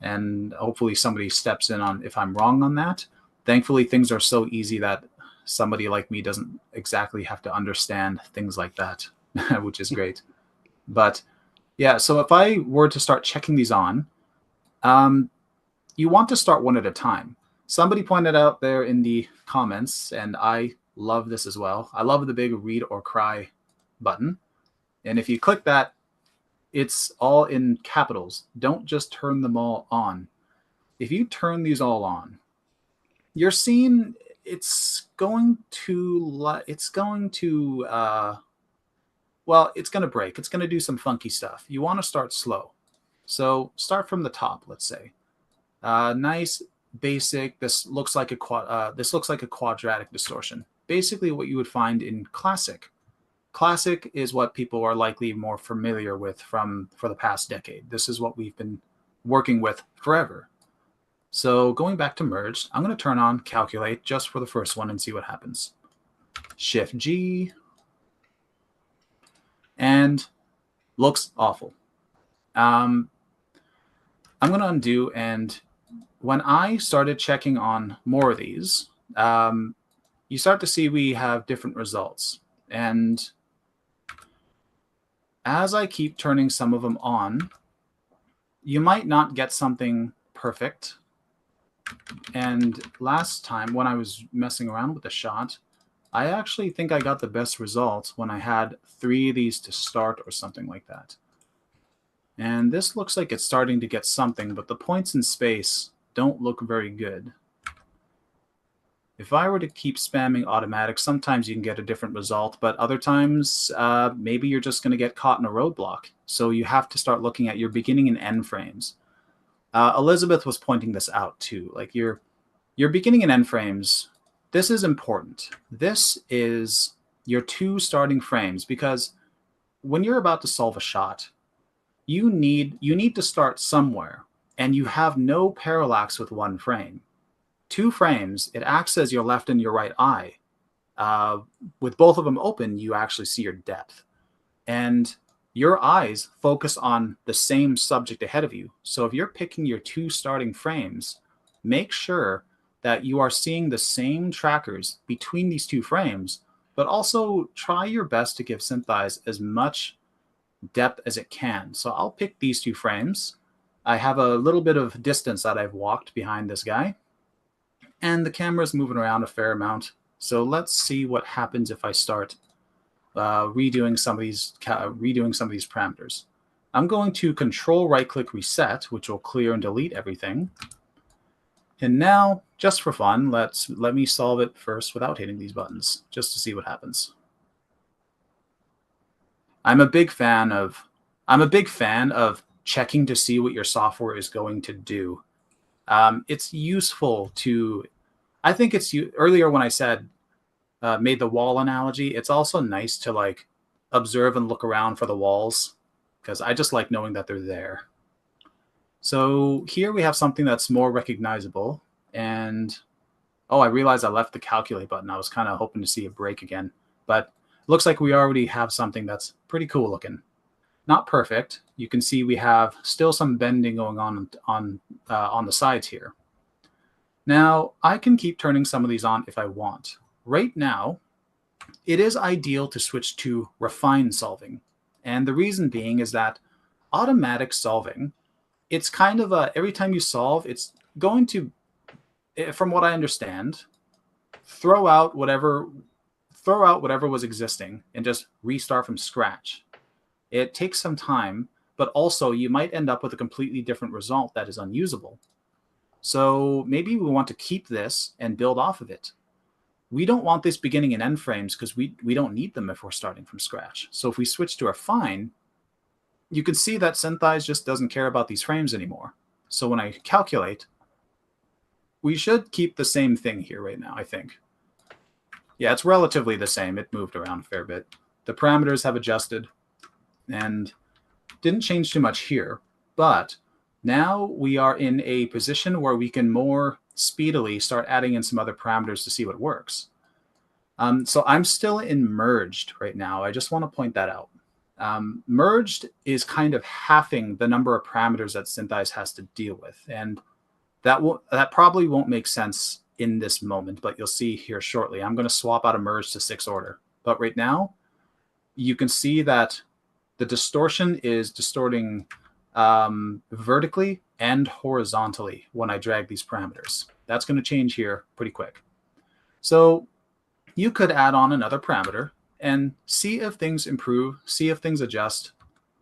And hopefully somebody steps in on if I'm wrong on that. Thankfully, things are so easy that somebody like me doesn't exactly have to understand things like that, which is great. But yeah, so if I were to start checking these on, you want to start one at a time. Somebody pointed out there in the comments, and I love this as well. I love the big read or cry button. And if you click that, it's all in capitals. Don't just turn them all on. If you turn these all on, you're seeing it's going to break. It's going to do some funky stuff. You want to start slow. So start from the top, let's say. Nice, basic. This looks like a quadratic distortion. Basically what you would find in classic. Classic is what people are likely more familiar with for the past decade. This is what we've been working with forever. So going back to merged, I'm going to turn on calculate just for the first one and see what happens. Shift G, and looks awful. I'm going to undo, and when I started checking on more of these, you start to see we have different results. And as I keep turning some of them on, you might not get something perfect. And last time when I was messing around with the shot, I actually think I got the best results when I had 3 of these to start or something like that. And this looks like it's starting to get something, but the points in space don't look very good. If I were to keep spamming automatic, sometimes you can get a different result, but other times maybe you're just going to get caught in a roadblock. So you have to start looking at your beginning and end frames. Elizabeth was pointing this out too. Like your beginning and end frames, this is important. This is your 2 starting frames, because when you're about to solve a shot, you need to start somewhere, and you have no parallax with 1 frame. 2 frames, it acts as your left and your right eye. With both of them open, you actually see your depth. And your eyes focus on the same subject ahead of you. So if you're picking your 2 starting frames, make sure that you are seeing the same trackers between these 2 frames, but also try your best to give SynthEyes as much depth as it can. So I'll pick these 2 frames. I have a little bit of distance that I've walked behind this guy, and the camera's moving around a fair amount. So let's see what happens if I start redoing some of these parameters. I'm going to control right-click reset, which will clear and delete everything. And now, just for fun, let me solve it first without hitting these buttons, just to see what happens. I'm a big fan of checking to see what your software is going to do. It's useful to, I think it's earlier when I said made the wall analogy. It's also nice to like observe and look around for the walls, because I just like knowing that they're there. So here we have something that's more recognizable. And oh, I realized I left the calculate button. I was kind of hoping to see a break again, but it looks like we already have something that's pretty cool looking. Not perfect. You can see we have still some bending going on the sides here. Now I can keep turning some of these on if I want. Right now, it is ideal to switch to refined solving. And the reason being is that automatic solving, it's kind of every time you solve, it's going to, from what I understand, throw out whatever was existing and just restart from scratch. It takes some time, but also you might end up with a completely different result that is unusable. So maybe we want to keep this and build off of it. We don't want this beginning and end frames because we don't need them if we're starting from scratch. So if we switch to refine, you can see that SynthEyes just doesn't care about these frames anymore. So when I calculate, we should keep the same thing here right now, I think. Yeah, it's relatively the same. It moved around a fair bit. The parameters have adjusted and didn't change too much here. But now we are in a position where we can more speedily start adding in some other parameters to see what works. So I'm still in merged right now. I just want to point that out. Merged is kind of halving the number of parameters that SynthEyes has to deal with. And that probably won't make sense in this moment, but you'll see here shortly. I'm going to swap out of merge to 6 order. But right now, you can see that the distortion is distorting vertically and horizontally when I drag these parameters. That's going to change here pretty quick. So you could add on another parameter and see if things improve, see if things adjust,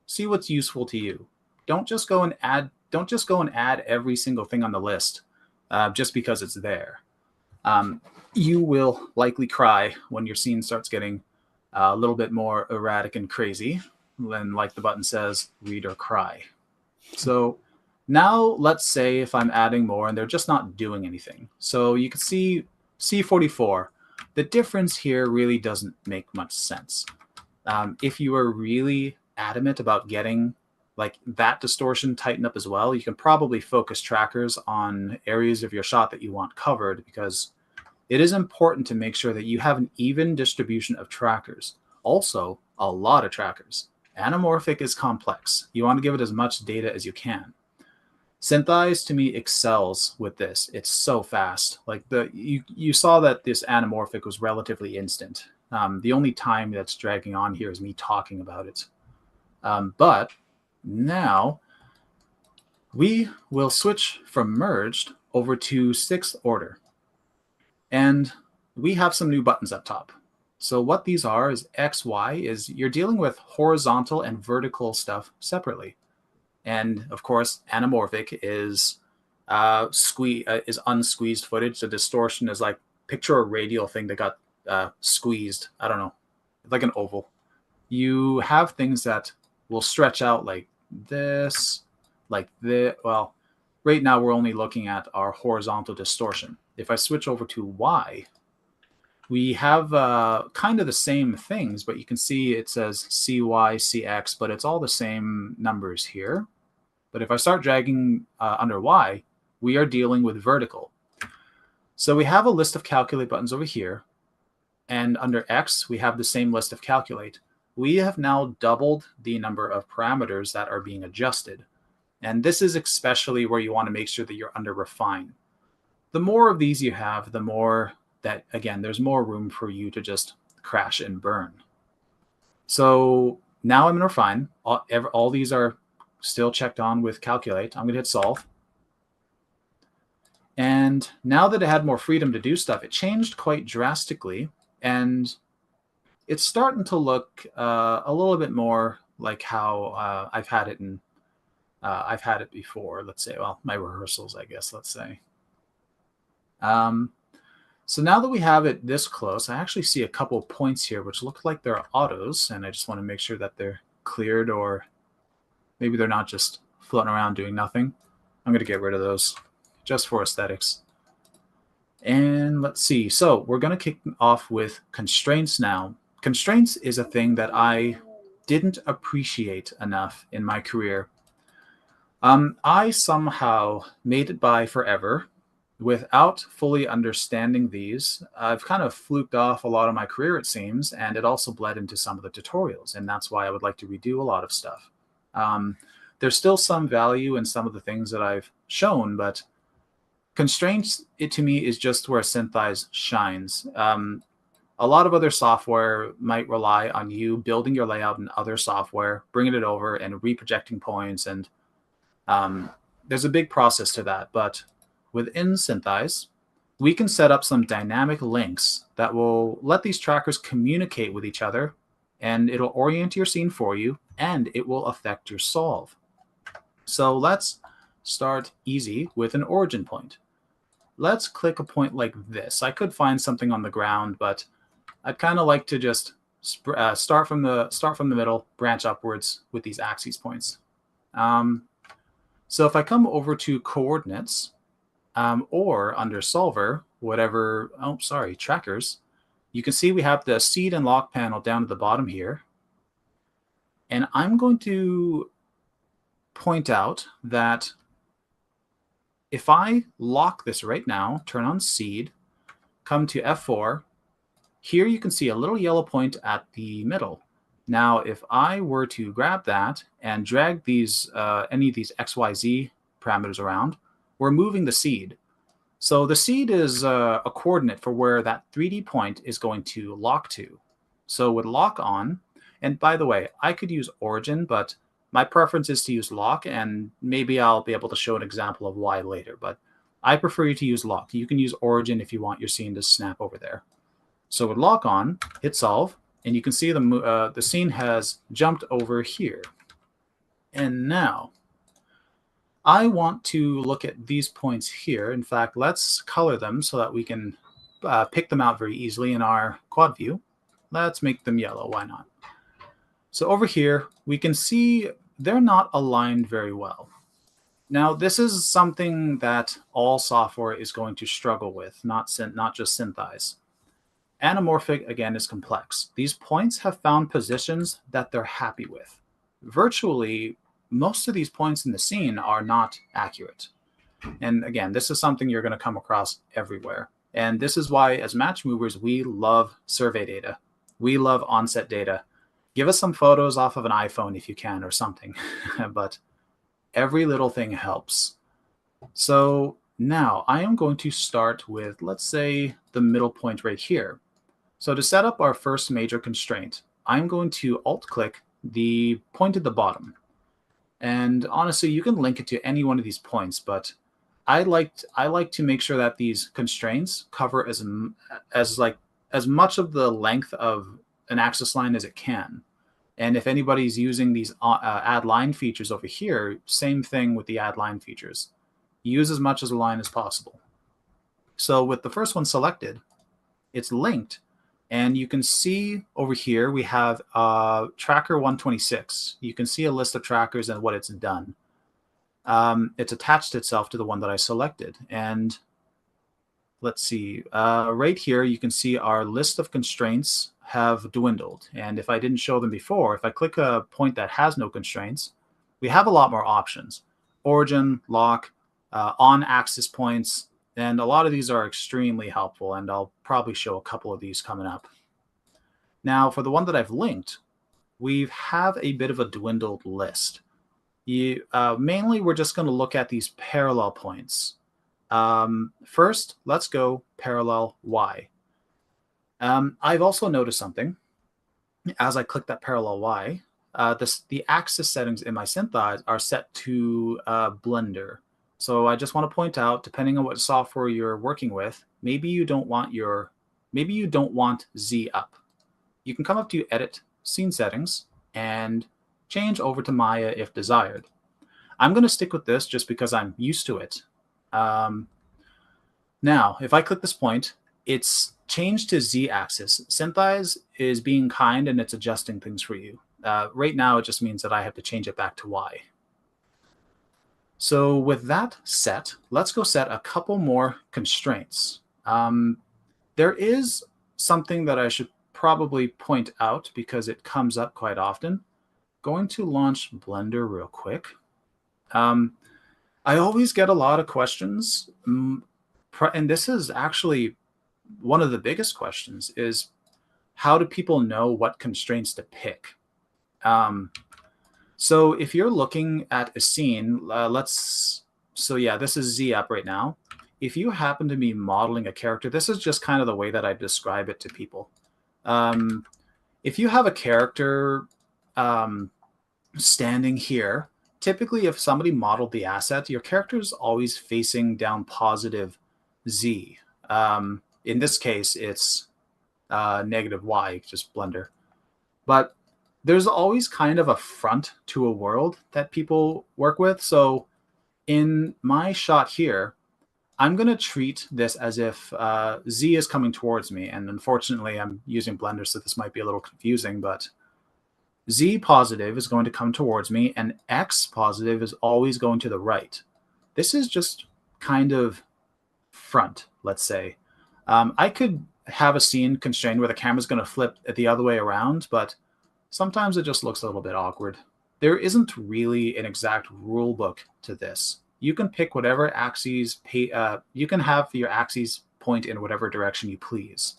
see what's useful to you. Don't just go and add every single thing on the list just because it's there. You will likely cry when your scene starts getting a little bit more erratic and crazy. Then, like the button says, read or cry. So now let's say if I'm adding more and they're just not doing anything. So you can see C44. The difference here really doesn't make much sense. If you are really adamant about getting like that distortion tightened up as well, you can probably focus trackers on areas of your shot that you want covered, because it is important to make sure that you have an even distribution of trackers. Also, a lot of trackers. Anamorphic is complex. You want to give it as much data as you can. SynthEyes to me excels with this. It's so fast. Like you saw that this anamorphic was relatively instant. The only time that's dragging on here is me talking about it. But now we will switch from merged over to 6th order. And we have some new buttons up top. So what these are is X, Y, is you're dealing with horizontal and vertical stuff separately. And of course, anamorphic is unsqueezed footage. The distortion is like, picture a radial thing that got squeezed. I don't know, like an oval. You have things that will stretch out like this, like this. Well, right now we're only looking at our horizontal distortion. If I switch over to Y, we have kind of the same things, but you can see it says CY, CX, but it's all the same numbers here. But if I start dragging under Y, we are dealing with vertical. So we have a list of calculate buttons over here. And under X, we have the same list of calculate. We have now doubled the number of parameters that are being adjusted. And this is especially where you want to make sure that you're under refine. The more of these you have, the more that, again, there's more room for you to just crash and burn. So now I'm in refine. All these are still checked on with calculate. I'm going to hit solve. And now that it had more freedom to do stuff, it changed quite drastically. And it's starting to look a little bit more like how I've had it before. Let's say, well, my rehearsals, I guess. Let's say. So now that we have it this close, I actually see a couple of points here which look like they're autos, and I just want to make sure that they're cleared, or maybe they're not just floating around doing nothing. I'm going to get rid of those just for aesthetics. And let's see. So we're going to kick off with constraints now. Constraints is a thing that I didn't appreciate enough in my career. I somehow made it by forever without fully understanding these. I've kind of fluked off a lot of my career, it seems, and it also bled into some of the tutorials, and that's why I would like to redo a lot of stuff. There's still some value in some of the things that I've shown, but constraints, it to me is just where SynthEyes shines. A lot of other software might rely on you building your layout in other software, bringing it over and reprojecting points, and there's a big process to that. But within SynthEyes, we can set up some dynamic links that will let these trackers communicate with each other, and it'll orient your scene for you, and it will affect your solve. So let's start easy with an origin point. Let's click a point like this. I could find something on the ground, but I'd kind of like to just start from the middle, branch upwards with these axes points. So if I come over to coordinates, or under solver, whatever, trackers, you can see we have the seed and lock panel down at the bottom here. And I'm going to point out that if I lock this right now, turn on seed, come to F4, here you can see a little yellow point at the middle. Now, if I were to grab that and drag these any of these XYZ parameters around, we're moving the seed. So the seed is a coordinate for where that 3D point is going to lock to. So with lock on, and by the way, I could use origin, but my preference is to use lock, and maybe I'll be able to show an example of why later, but I prefer you to use lock. You can use origin if you want your scene to snap over there. So with lock on, hit solve, and you can see the scene has jumped over here. And now, I want to look at these points here. In fact, let's color them so that we can pick them out very easily in our quad view. Let's make them yellow, why not? So over here, we can see they're not aligned very well. Now, this is something that all software is going to struggle with, not just SynthEyes. Anamorphic, again, is complex. These points have found positions that they're happy with. Virtually, most of these points in the scene are not accurate. And again, this is something you're going to come across everywhere. And this is why, as match movers, we love survey data. We love onset data. Give us some photos off of an iPhone if you can, or something. But every little thing helps. So now I am going to start with, let's say, the middle point right here. So to set up our first major constraint, I'm going to alt-click the point at the bottom. And honestly, you can link it to any one of these points, but I like to make sure that these constraints cover as much of the length of an axis line as it can. And if anybody's using these add line features over here, same thing with the add line features. Use as much as a line as possible. So with the first one selected, it's linked. And you can see over here, we have tracker 126. You can see a list of trackers and what it's done. It's attached itself to the one that I selected. And let's see, right here, you can see our list of constraints have dwindled. And if I didn't show them before, if I click a point that has no constraints, we have a lot more options. Origin, lock, on-axis points, and a lot of these are extremely helpful, and I'll probably show a couple of these coming up. Now, for the one that I've linked, we have a bit of a dwindled list. Mainly, we're just going to look at these parallel points. First, let's go parallel Y. I've also noticed something. As I click that parallel Y, the axis settings in my SynthEyes are set to Blender. So I just want to point out, depending on what software you're working with, maybe you don't want Z up. You can come up to Edit Scene Settings and change over to Maya if desired. I'm going to stick with this just because I'm used to it. Now, if I click this point, it's changed to Z-axis. SynthEyes is being kind and it's adjusting things for you. Right now, it just means that I have to change it back to Y. So with that set, let's go set a couple more constraints. There is something that I should probably point out because it comes up quite often. Going to launch Blender real quick. I always get a lot of questions, and this is actually one of the biggest questions, is how do people know what constraints to pick? So if you're looking at a scene, this is Z up right now. If you happen to be modeling a character, this is just kind of the way that I describe it to people. If you have a character standing here, typically if somebody modeled the asset, your character is always facing down positive Z. In this case, it's negative Y, just Blender. But there's always kind of a front to a world that people work with. So in my shot here, I'm going to treat this as if Z is coming towards me. And unfortunately, I'm using Blender, so this might be a little confusing, but Z positive is going to come towards me, and X positive is always going to the right. This is just kind of front, let's say. I could have a scene constrained where the camera's going to flip the other way around, but sometimes it just looks a little bit awkward. There isn't really an exact rule book to this. You can pick whatever axes, you can have your axes point in whatever direction you please.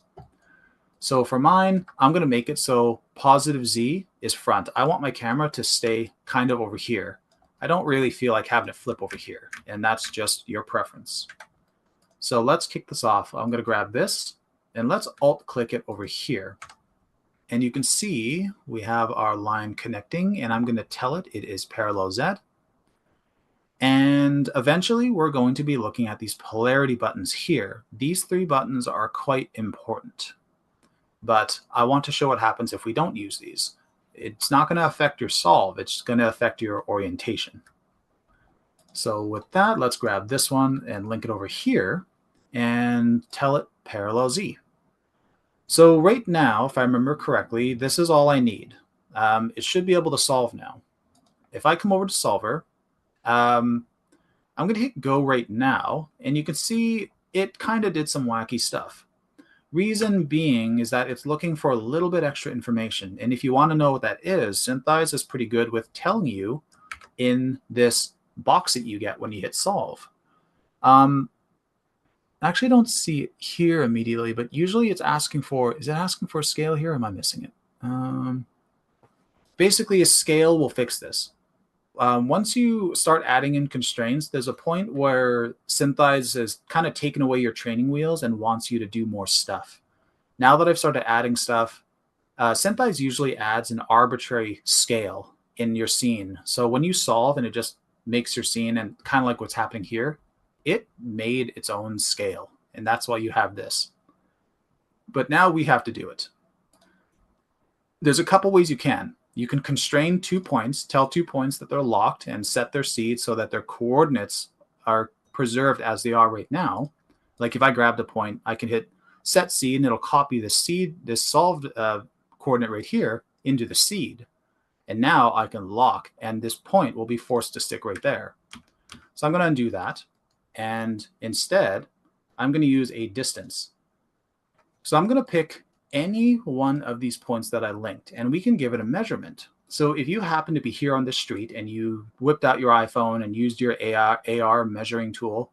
So for mine, I'm going to make it so positive Z is front. I want my camera to stay kind of over here. I don't really feel like having it flip over here, and that's just your preference. So let's kick this off. I'm going to grab this, and let's alt-click it over here. And you can see we have our line connecting, and I'm going to tell it is parallel Z. And eventually, we're going to be looking at these polarity buttons here. These 3 buttons are quite important. But I want to show what happens if we don't use these. It's not going to affect your solve. It's going to affect your orientation. So with that, let's grab this one and link it over here and tell it parallel Z. So right now, if I remember correctly, this is all I need. It should be able to solve now. If I come over to Solver, I'm going to hit Go right now, and you can see it kind of did some wacky stuff. Reason being is that it's looking for a little bit extra information. And if you want to know what that is, SynthEyes is pretty good with telling you in this box that you get when you hit solve. I actually don't see it here immediately, but usually it's asking for, is it asking for a scale here? Or am I missing it? Basically, a scale will fix this. Once you start adding in constraints, there's a point where SynthEyes has kind of taken away your training wheels and wants you to do more stuff. Now that I've started adding stuff, SynthEyes usually adds an arbitrary scale in your scene. So when you solve and it just makes your scene, and kind of like what's happening here, it made its own scale. And that's why you have this. But now we have to do it. There's a couple ways you can. You can constrain 2 points, tell 2 points that they're locked, and set their seed so that their coordinates are preserved as they are right now. Like if I grabbed a point, I can hit set seed, and it'll copy the seed, this solved coordinate right here, into the seed. And now I can lock, and this point will be forced to stick right there. So I'm going to undo that, and instead, I'm going to use a distance. So I'm going to pick any one of these points that I linked, and we can give it a measurement. So if you happen to be here on the street and you whipped out your iPhone and used your AR measuring tool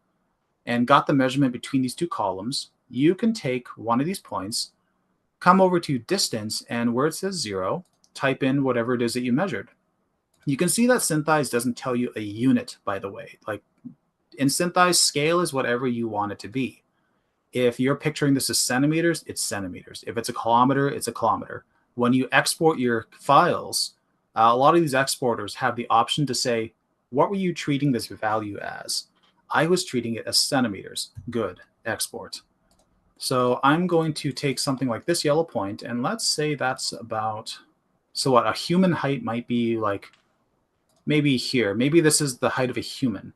and got the measurement between these 2 columns, you can take one of these points, come over to distance, and where it says 0, type in whatever it is that you measured. You can see that SynthEyes doesn't tell you a unit, by the way. Like in SynthEyes, scale is whatever you want it to be. If you're picturing this as centimeters, it's centimeters. If it's a kilometer, it's a kilometer. When you export your files, a lot of these exporters have the option to say, what were you treating this value as? I was treating it as centimeters. Good, export. So I'm going to take something like this yellow point, and let's say that's about So what a human height might be like, maybe here. Maybe this is the height of a human.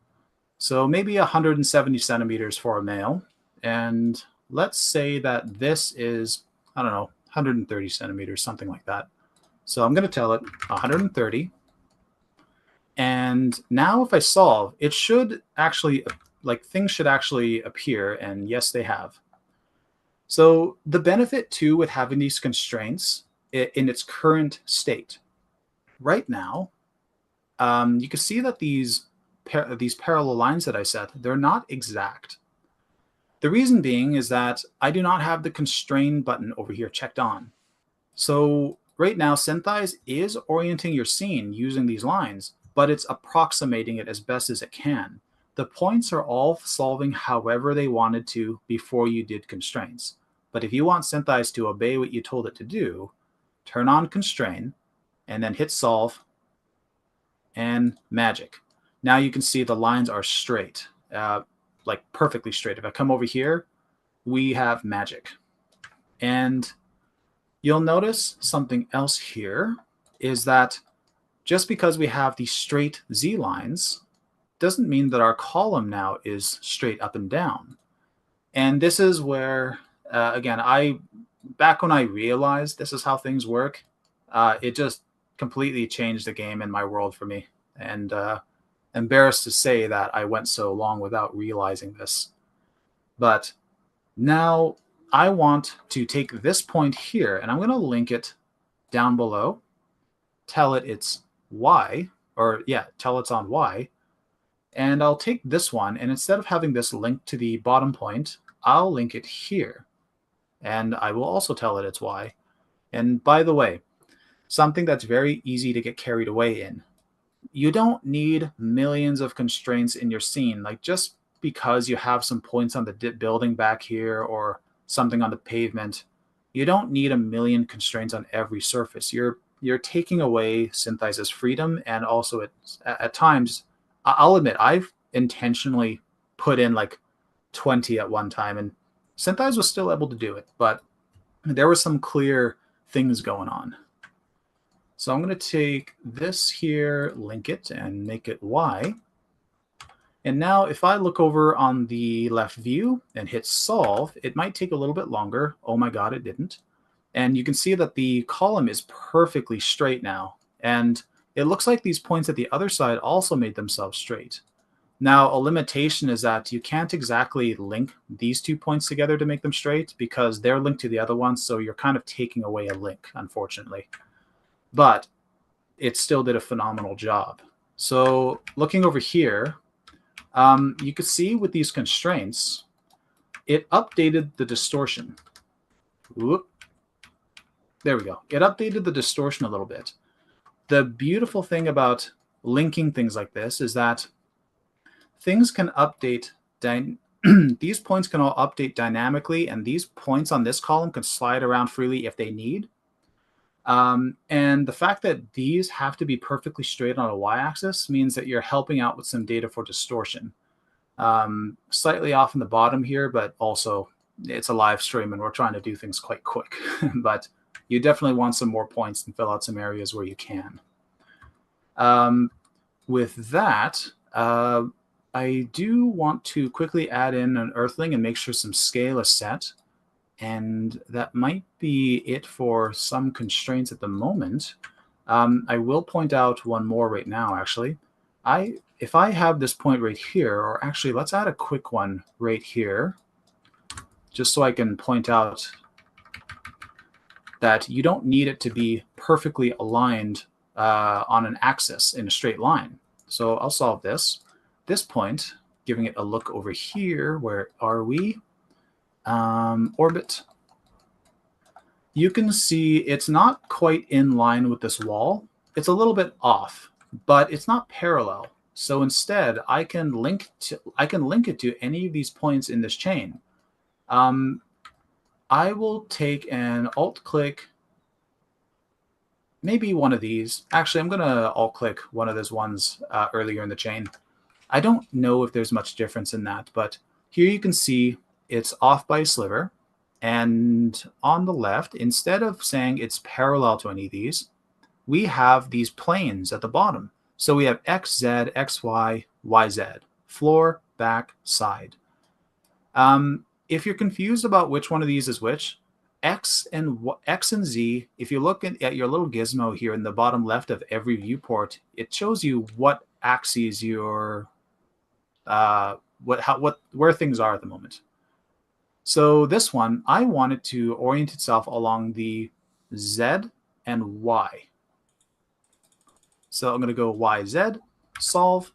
So maybe 170 centimeters for a male. And let's say that this is, I don't know, 130 centimeters, something like that. So I'm going to tell it 130. And now if I solve, it should actually, like, things should actually appear. And yes, they have. So the benefit too with having these constraints in its current state right now, you can see that these parallel lines that I set, they're not exact. The reason being is that I do not have the constrain button over here checked on. So right now, SynthEyes is orienting your scene using these lines, but it's approximating it as best as it can. The points are all solving however they wanted to before you did constraints. But if you want SynthEyes to obey what you told it to do, turn on constrain and then hit solve and magic. Now you can see the lines are straight, like perfectly straight. If I come over here, we have magic. And you'll notice something else here is that just because we have these straight Z lines doesn't mean that our column now is straight up and down. And this is where, again, back when I realized this is how things work, it just completely changed the game in my world for me. And embarrassed to say that I went so long without realizing this. But now I want to take this point here, and I'm going to link it down below, tell it it's Y, or yeah, tell it's on Y. And I'll take this one, and instead of having this linked to the bottom point, I'll link it here. And I will also tell it it's Y. And by the way, something that's very easy to get carried away in. You don't need millions of constraints in your scene. Like, just because you have some points on the building back here or something on the pavement, you don't need a million constraints on every surface. You're taking away SynthEyes' freedom, and also at times, I'll admit, I've intentionally put in like 20 at one time, and SynthEyes was still able to do it, but there were some clear things going on. So I'm going to take this here, link it, and make it Y. And now if I look over on the left view and hit solve, it might take a little bit longer. Oh my God, it didn't. And you can see that the column is perfectly straight now. And it looks like these points at the other side also made themselves straight. Now, a limitation is that you can't exactly link these 2 points together to make them straight because they're linked to the other ones. So you're kind of taking away a link, unfortunately. But it still did a phenomenal job. So looking over here, you could see with these constraints, it updated the distortion. Whoop. There we go. It updated the distortion a little bit. The beautiful thing about linking things like this is that things can update. These points can all update dynamically, and these points on this column can slide around freely if they need. And the fact that these have to be perfectly straight on a y-axis means that you're helping out with some data for distortion. Slightly off in the bottom here, but also it's a live stream and we're trying to do things quite quick. But you definitely want some more points and fill out some areas where you can. With that, I do want to quickly add in an earthling and make sure some scale is set. And that might be it for some constraints at the moment. I will point out one more right now, actually. If I have this point right here, or actually, let's add a quick one right here, just so I can point out that you don't need it to be perfectly aligned on an axis in a straight line. So I'll solve this. This point, giving it a look over here, where are we? Orbit. You can see it's not quite in line with this wall. It's a little bit off, but it's not parallel. So instead, I can link it to any of these points in this chain. I will take an alt-click, maybe one of these. Actually, I'm going to alt-click one of those ones earlier in the chain. I don't know if there's much difference in that, but here you can see it's off by a sliver. And on the left, instead of saying it's parallel to any of these, we have these planes at the bottom. So we have X, Z, X, Y, Y, Z, floor, back, side. If you're confused about which one of these is which, X and Z, if you look at your little gizmo here in the bottom left of every viewport, it shows you what axes your where things are at the moment. So this one, I want it to orient itself along the Z and Y. So I'm going to go Y, Z, solve.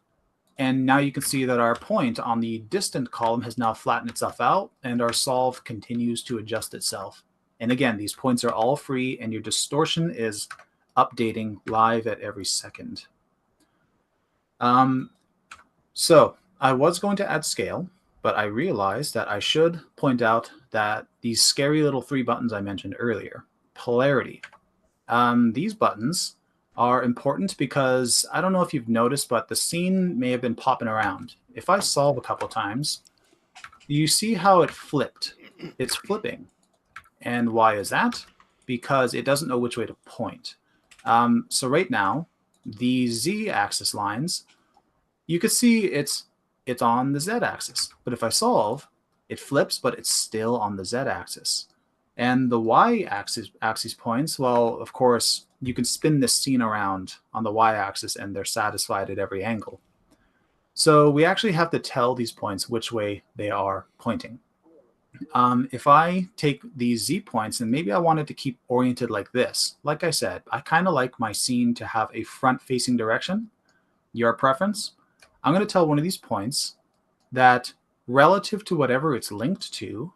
And now you can see that our point on the distant column has now flattened itself out, and our solve continues to adjust itself. And again, these points are all free, and your distortion is updating live at every second. So I was going to add scale, but I realized that I should point out that these scary little 3 buttons I mentioned earlier, polarity. These buttons are important because I don't know if you've noticed, but the scene may have been popping around. If I solve a couple times, you see how it flipped. It's flipping. And why is that? Because it doesn't know which way to point. So right now, the Z-axis lines, you can see it's on the Z-axis. But if I solve, it flips, but it's still on the Z-axis. And the Y-axis points, well, of course, you can spin this scene around on the Y-axis and they're satisfied at every angle. So we actually have to tell these points which way they are pointing. If I take these Z points, and maybe I wanted to keep oriented like this. Like I said, I kind of like my scene to have a front-facing direction. Your preference. I'm going to tell one of these points that relative to whatever it's linked to,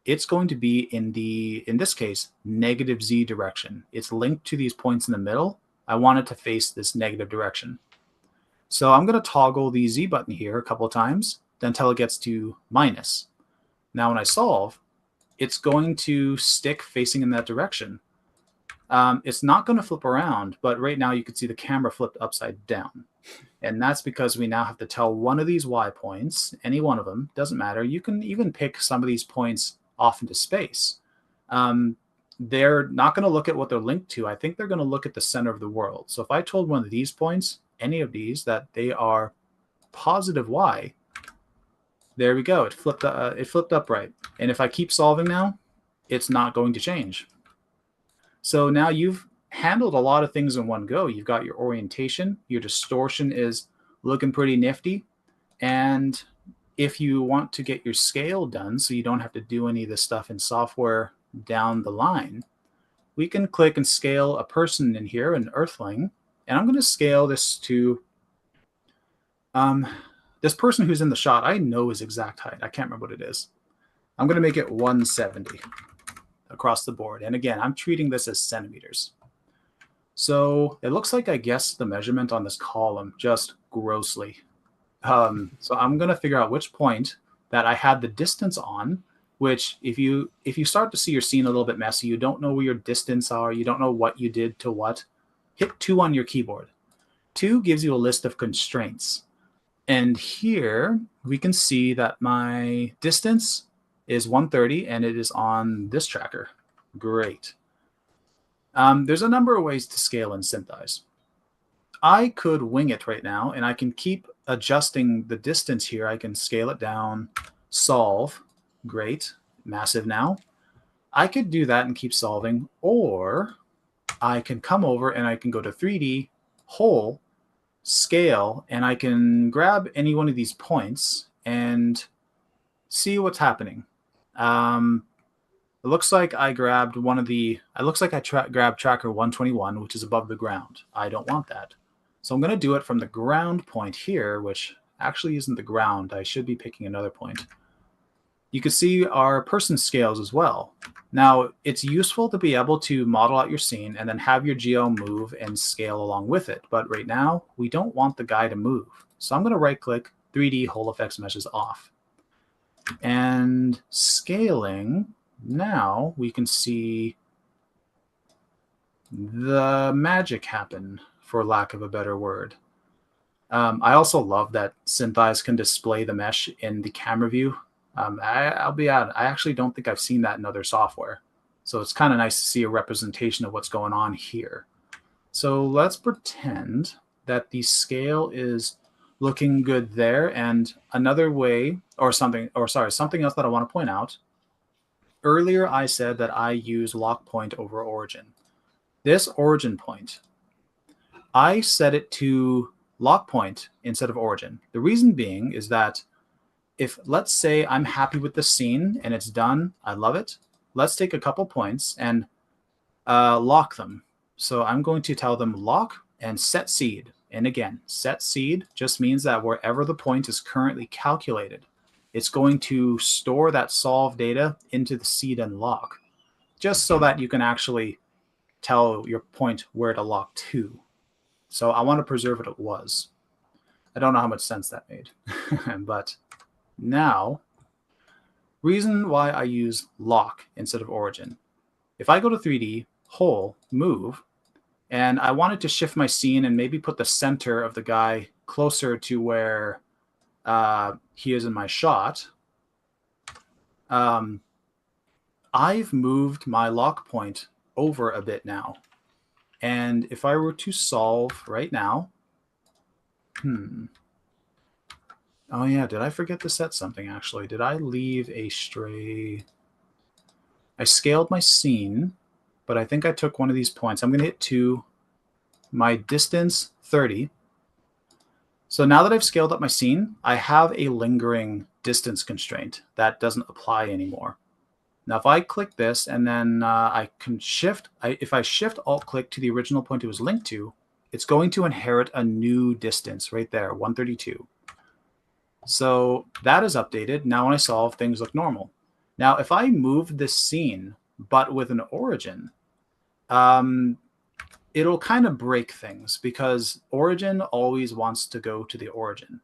it's going to be in this case, negative Z direction. It's linked to these points in the middle. I want it to face this negative direction. So I'm going to toggle the Z button here a couple of times until it gets to minus. Now when I solve, it's going to stick facing in that direction. It's not going to flip around, but right now you can see the camera flipped upside down. And that's because we now have to tell one of these Y points, any one of them, doesn't matter. You can even pick some of these points off into space. They're not going to look at what they're linked to. I think they're going to look at the center of the world. So if I told one of these points, any of these, that they are positive Y, there we go. It flipped upright. And if I keep solving now, it's not going to change. So now you've handled a lot of things in one go. You've got your orientation, your distortion is looking pretty nifty. And if you want to get your scale done so you don't have to do any of this stuff in software down the line, we can click and scale a person in here, an earthling. And I'm going to scale this to this person who's in the shot. I know his exact height. I can't remember what it is. I'm going to make it 170 across the board. And again, I'm treating this as centimeters. So it looks like I guessed the measurement on this column just grossly. So I'm going to figure out which point that I had the distance on, which if you start to see your scene a little bit messy, you don't know where your distance are, you don't know what you did to what, hit 2 on your keyboard. 2 gives you a list of constraints. And here we can see that my distance is 130 and it is on this tracker. Great. There's a number of ways to scale in SynthEyes. I could wing it right now and I can keep adjusting the distance here. I can scale it down, solve. Great, massive now. I could do that and keep solving, or I can come over and I can go to 3D, whole, scale, and I can grab any one of these points and see what's happening. It looks like I grabbed one of the, it looks like I grabbed tracker 121, which is above the ground. I don't want that. So I'm going to do it from the ground point here, which actually isn't the ground. I should be picking another point. You can see our person scales as well. Now, it's useful to be able to model out your scene and then have your geo move and scale along with it. But right now, we don't want the guy to move. So I'm going to right-click 3D Whole Effects Meshes off. And scaling, now we can see the magic happen, for lack of a better word. I also love that SynthEyes can display the mesh in the camera view. I'll be out. I actually don't think I've seen that in other software. So it's kind of nice to see a representation of what's going on here. So let's pretend that the scale is looking good there. And another way, something else that I want to point out. Earlier, I said that I use lock point over origin. This origin point, I set it to lock point instead of origin. The reason being is that if, let's say, I'm happy with the scene and it's done, I love it. Let's take a couple points and lock them. So I'm going to tell them lock and set seed. And again, set seed just means that wherever the point is currently calculated, it's going to store that solve data into the seed and lock, just so that you can actually tell your point where to lock to. So I want to preserve what it was. I don't know how much sense that made. But now, reason why I use lock instead of origin. If I go to 3D, hole, move, and I wanted to shift my scene and maybe put the center of the guy closer to where he is in my shot, I've moved my lock point over a bit now. And if I were to solve right now, oh yeah, did I forget to set something actually? Did I leave a stray? I scaled my scene, but I think I took one of these points. I'm going to hit 2, my distance 30. So now that I've scaled up my scene, I have a lingering distance constraint that doesn't apply anymore. Now, if I click this and then I can shift, if I shift alt-click to the original point it was linked to, it's going to inherit a new distance right there, 132. So that is updated. Now when I solve, things look normal. Now, if I move this scene, but with an origin, it'll kind of break things because origin always wants to go to the origin.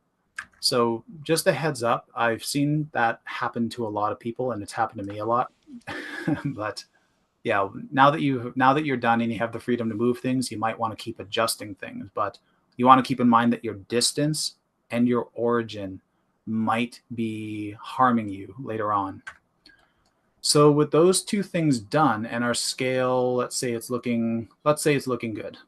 So just a heads up, I've seen that happen to a lot of people, and it's happened to me a lot. But yeah, now that you're done and you have the freedom to move things, you might want to keep adjusting things. But you want to keep in mind that your distance and your origin might be harming you later on. So with those two things done and our scale, let's say it's looking good.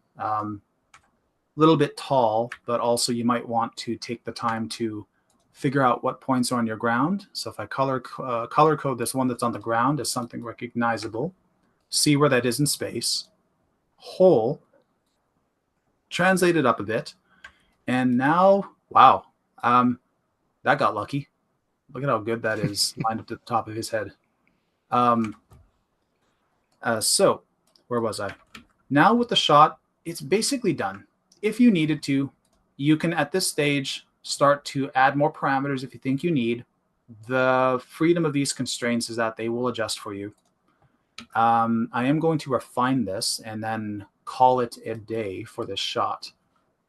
Little bit tall, but also you might want to take the time to figure out what points are on your ground. So if I color code this one that's on the ground as something recognizable, see where that is in space, hole, translate it up a bit, and now, wow, that got lucky. Look at how good that is lined up to the top of his head. So where was I? Now with the shot, it's basically done. If you needed to, you can at this stage start to add more parameters if you think you need. The freedom of these constraints is that they will adjust for you. I am going to refine this and then call it a day for this shot.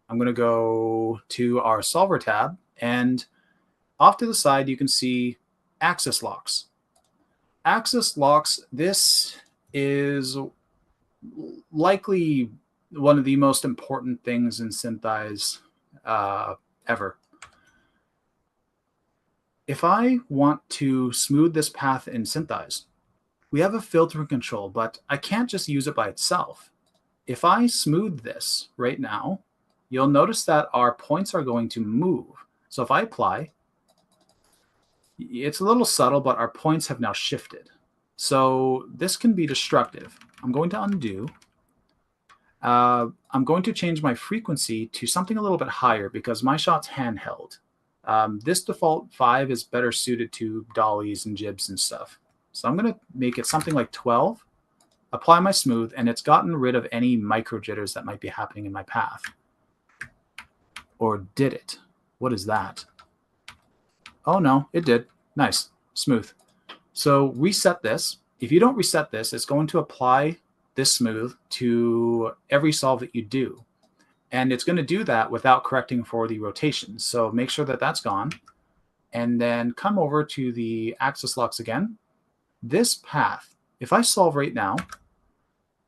I'm going to go to our solver tab, and off to the side you can see axis locks. Axis locks, this is likely one of the most important things in SynthEyes ever. If I want to smooth this path in SynthEyes, we have a filtering control, but I can't just use it by itself. If I smooth this right now, you'll notice that our points are going to move. So if I apply, it's a little subtle, but our points have now shifted. So this can be destructive. I'm going to undo. I'm going to change my frequency to something a little bit higher because my shot's handheld. This default 5 is better suited to dollies and jibs and stuff. So I'm going to make it something like 12, apply my smooth, and it's gotten rid of any micro jitters that might be happening in my path. Or did it? What is that? Oh no, it did. Nice, smooth. So reset this. If you don't reset this, it's going to apply this smooth to every solve that you do. And it's going to do that without correcting for the rotation. So make sure that that's gone. And then come over to the axis locks again. This path, if I solve right now,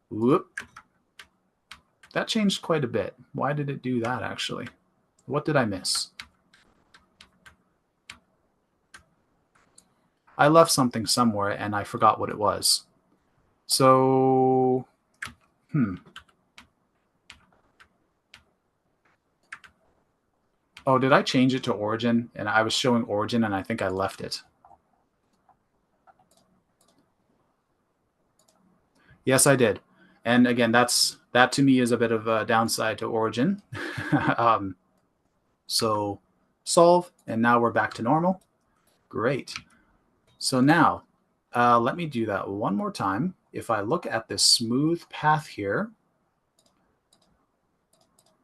whoop, that changed quite a bit. Why did it do that actually? What did I miss? I left something somewhere and I forgot what it was. So, Oh, did I change it to origin? And I was showing origin, and I think I left it. Yes, I did. And again, that to me is a bit of a downside to origin. So solve, and now we're back to normal. Great. So now let me do that one more time. If I look at this smooth path here,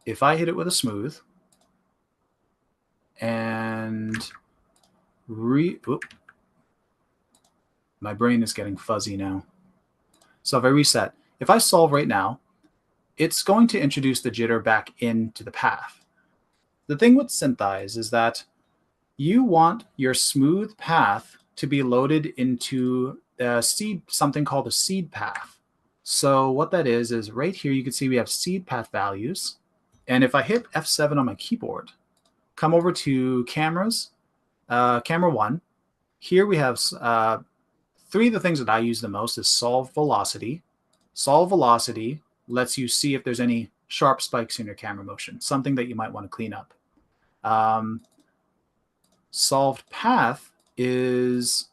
if I hit it with a smooth and my brain is getting fuzzy now. So if I reset, if I solve right now, it's going to introduce the jitter back into the path. The thing with SynthEyes is that you want your smooth path to be loaded into something called a seed path. So what that is right here, you can see we have seed path values. And if I hit F7 on my keyboard, come over to cameras, camera 1. Here we have three of the things that I use the most is solve velocity. Solve velocity lets you see if there's any sharp spikes in your camera motion, something that you might want to clean up. Solved path is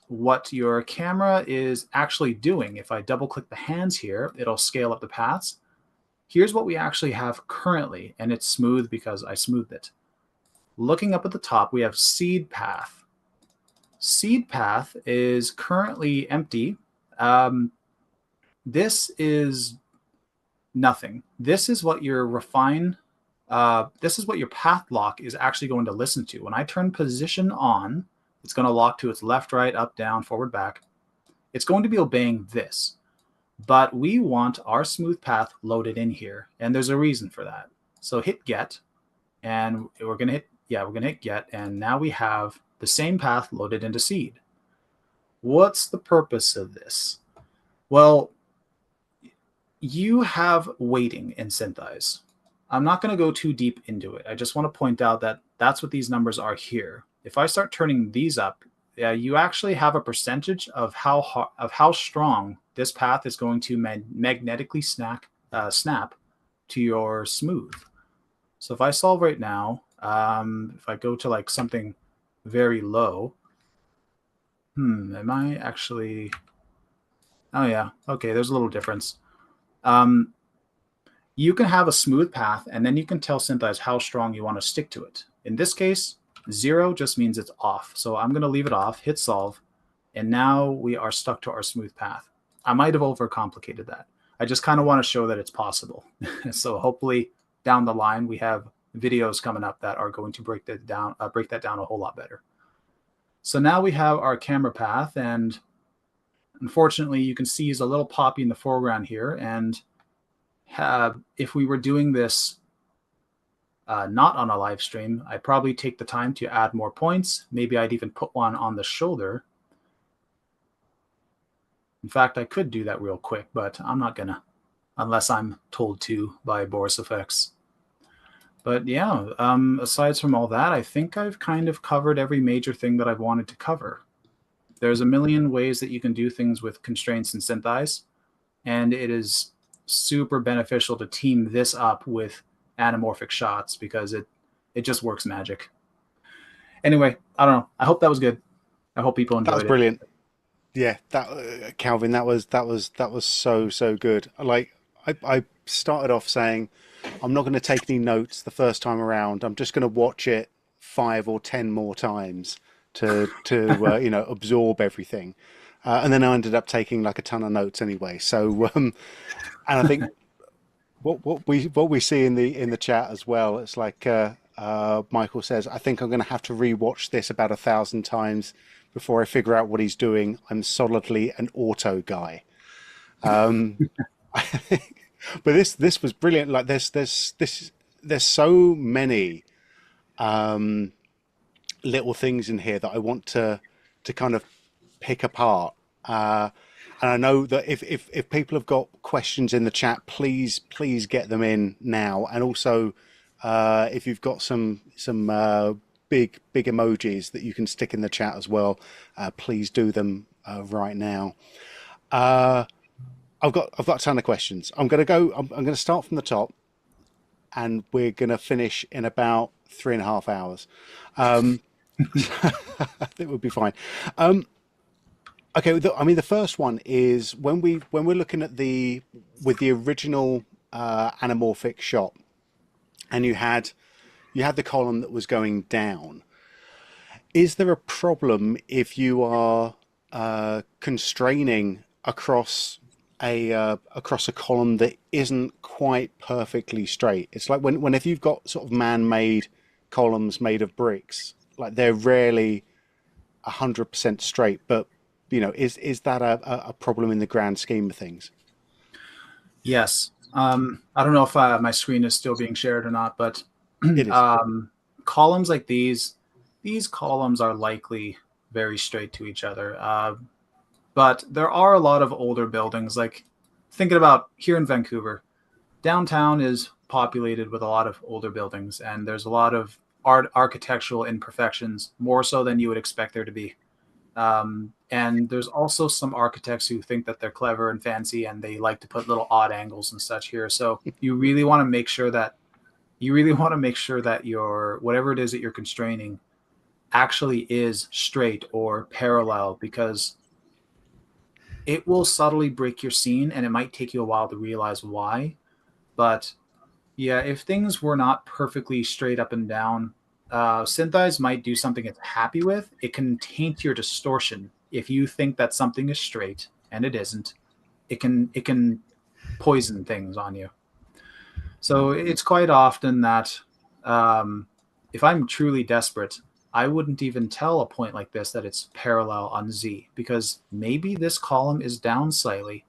what your camera is actually doing. If I double click the hands here, it'll scale up the paths. Here's what we actually have currently, and it's smooth because I smoothed it. Looking up at the top, we have seed path. Seed path is currently empty. This is nothing. This is what your this is what your path lock is actually going to listen to. When I turn position on, it's going to lock to its left, right, up, down, forward, back. It's going to be obeying this. But we want our smooth path loaded in here, and there's a reason for that. So hit get, and we're going to hit get, and now we have the same path loaded into seed. What's the purpose of this? Well, you have weighting in SynthEyes. I'm not going to go too deep into it. I just want to point out that that's what these numbers are here. If I start turning these up, you actually have a percentage of how strong this path is going to magnetically snap to your smooth. So if I solve right now, if I go to like something very low, am I actually? Oh yeah, okay. There's a little difference. You can have a smooth path, and then you can tell SynthEyes how strong you want to stick to it. In this case, 0 just means it's off. So I'm going to leave it off, hit solve, and now we are stuck to our smooth path. I might have overcomplicated that. I just kind of want to show that it's possible. So hopefully down the line, we have videos coming up that are going to break that down a whole lot better. So now we have our camera path, and unfortunately, you can see he's a little poppy in the foreground here. And if we were doing this not on a live stream, I'd probably take the time to add more points. Maybe I'd even put one on the shoulder. In fact, I could do that real quick, but I'm not gonna, unless I'm told to by Boris FX. But yeah, aside from all that, I think I've kind of covered every major thing that I've wanted to cover. There's a million ways that you can do things with constraints in SynthEyes, and it is super beneficial to team this up with anamorphic shots because it just works magic. Anyway, I don't know. I hope that was good. I hope people enjoyed it. That was brilliant. Yeah, that Kalvin, that was so good. Like I started off saying, I'm not going to take any notes the first time around. I'm just going to watch it 5 or 10 more times to you know, absorb everything. And then I ended up taking like a ton of notes anyway. So, and I think what we see in the chat as well, it's like Michael says, I think I'm going to have to rewatch this about 1,000 times before I figure out what he's doing. I'm solidly an auto guy. But this was brilliant. Like there's so many little things in here that I want to kind of pick apart. And I know that if people have got questions in the chat, please get them in now. And also, if you've got some big emojis that you can stick in the chat as well, please do them right now. I've got a ton of questions. I'm going to start from the top, and we're going to finish in about 3.5 hours. I think we'll be fine. Okay, the first one is when we're looking at the original anamorphic shot, and you had the column that was going down. Is there a problem if you are constraining across a column that isn't quite perfectly straight? It's like whenever you've got sort of man-made columns made of bricks, like they're rarely 100% straight. But is that a problem in the grand scheme of things? Yes. I don't know if my screen is still being shared or not, but it is. Columns like these columns are likely very straight to each other. But there are a lot of older buildings, like thinking about here in Vancouver, downtown is populated with a lot of older buildings, and there's a lot of architectural imperfections, more so than you would expect there to be. And there's also some architects who think that they're clever and fancy, and they like to put little odd angles and such here. So you really want to make sure that your whatever it is that you're constraining actually is straight or parallel, because it will subtly break your scene, and it might take you a while to realize why. But yeah, if things were not perfectly straight up and down, SynthEyes might do something it's happy with. It can taint your distortion. If you think that something is straight and it isn't, it can poison things on you. So it's quite often that if I'm truly desperate, I wouldn't even tell a point like this that it's parallel on Z, because maybe this column is down slightly.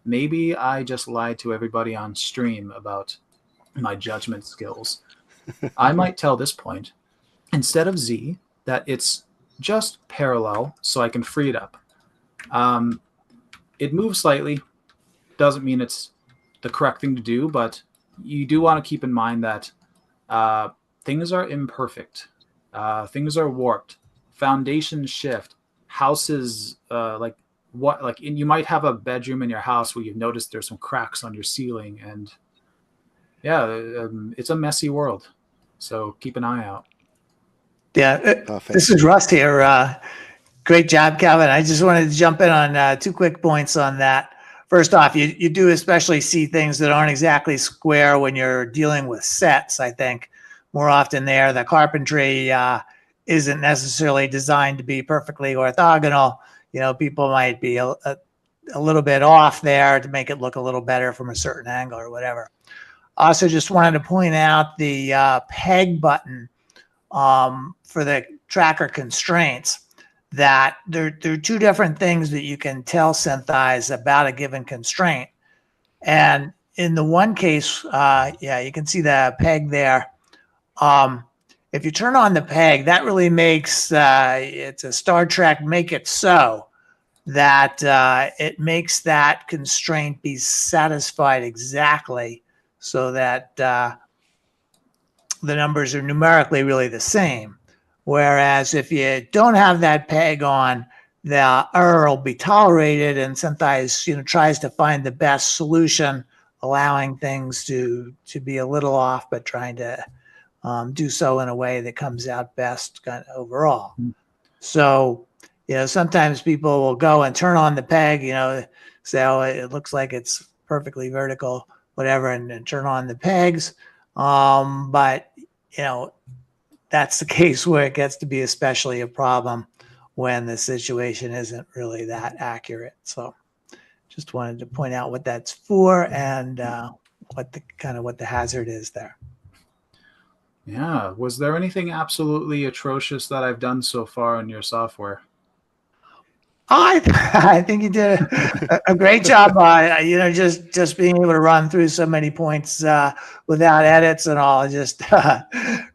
Maybe I just lied to everybody on stream about my judgment skills. I might tell this point, instead of Z, that it's just parallel so I can free it up. It moves slightly. Doesn't mean it's the correct thing to do, but you do want to keep in mind that things are imperfect. Things are warped. Foundations shift. Houses, you might have a bedroom in your house where you've noticed there's some cracks on your ceiling, and it's a messy world. So keep an eye out. Yeah, this is Russ here. Great job, Kalvin. I just wanted to jump in on 2 quick points on that. First off, you do especially see things that aren't exactly square when you're dealing with sets. I think more often the carpentry isn't necessarily designed to be perfectly orthogonal. People might be a little bit off there to make it look a little better from a certain angle or whatever. Also, just wanted to point out the peg button for the tracker constraints, that there are 2 different things that you can tell SynthEyes about a given constraint. And in the one case, you can see the peg there. If you turn on the peg, that really makes it's a Star Trek make it so that it makes that constraint be satisfied exactly, so that the numbers are numerically really the same. Whereas if you don't have that peg on, the error will be tolerated, and SynthEyes tries to find the best solution, allowing things to be a little off, but trying to do so in a way that comes out best kind of overall. So, sometimes people will go and turn on the peg, say, oh, it looks like it's perfectly vertical, whatever, and turn on the pegs. But, that's the case where it gets to be especially a problem when the situation isn't really that accurate. So just wanted to point out what that's for, and what the hazard is there. Yeah. Was there anything absolutely atrocious that I've done so far in your software? I think you did a great job. Just being able to run through so many points without edits and all, just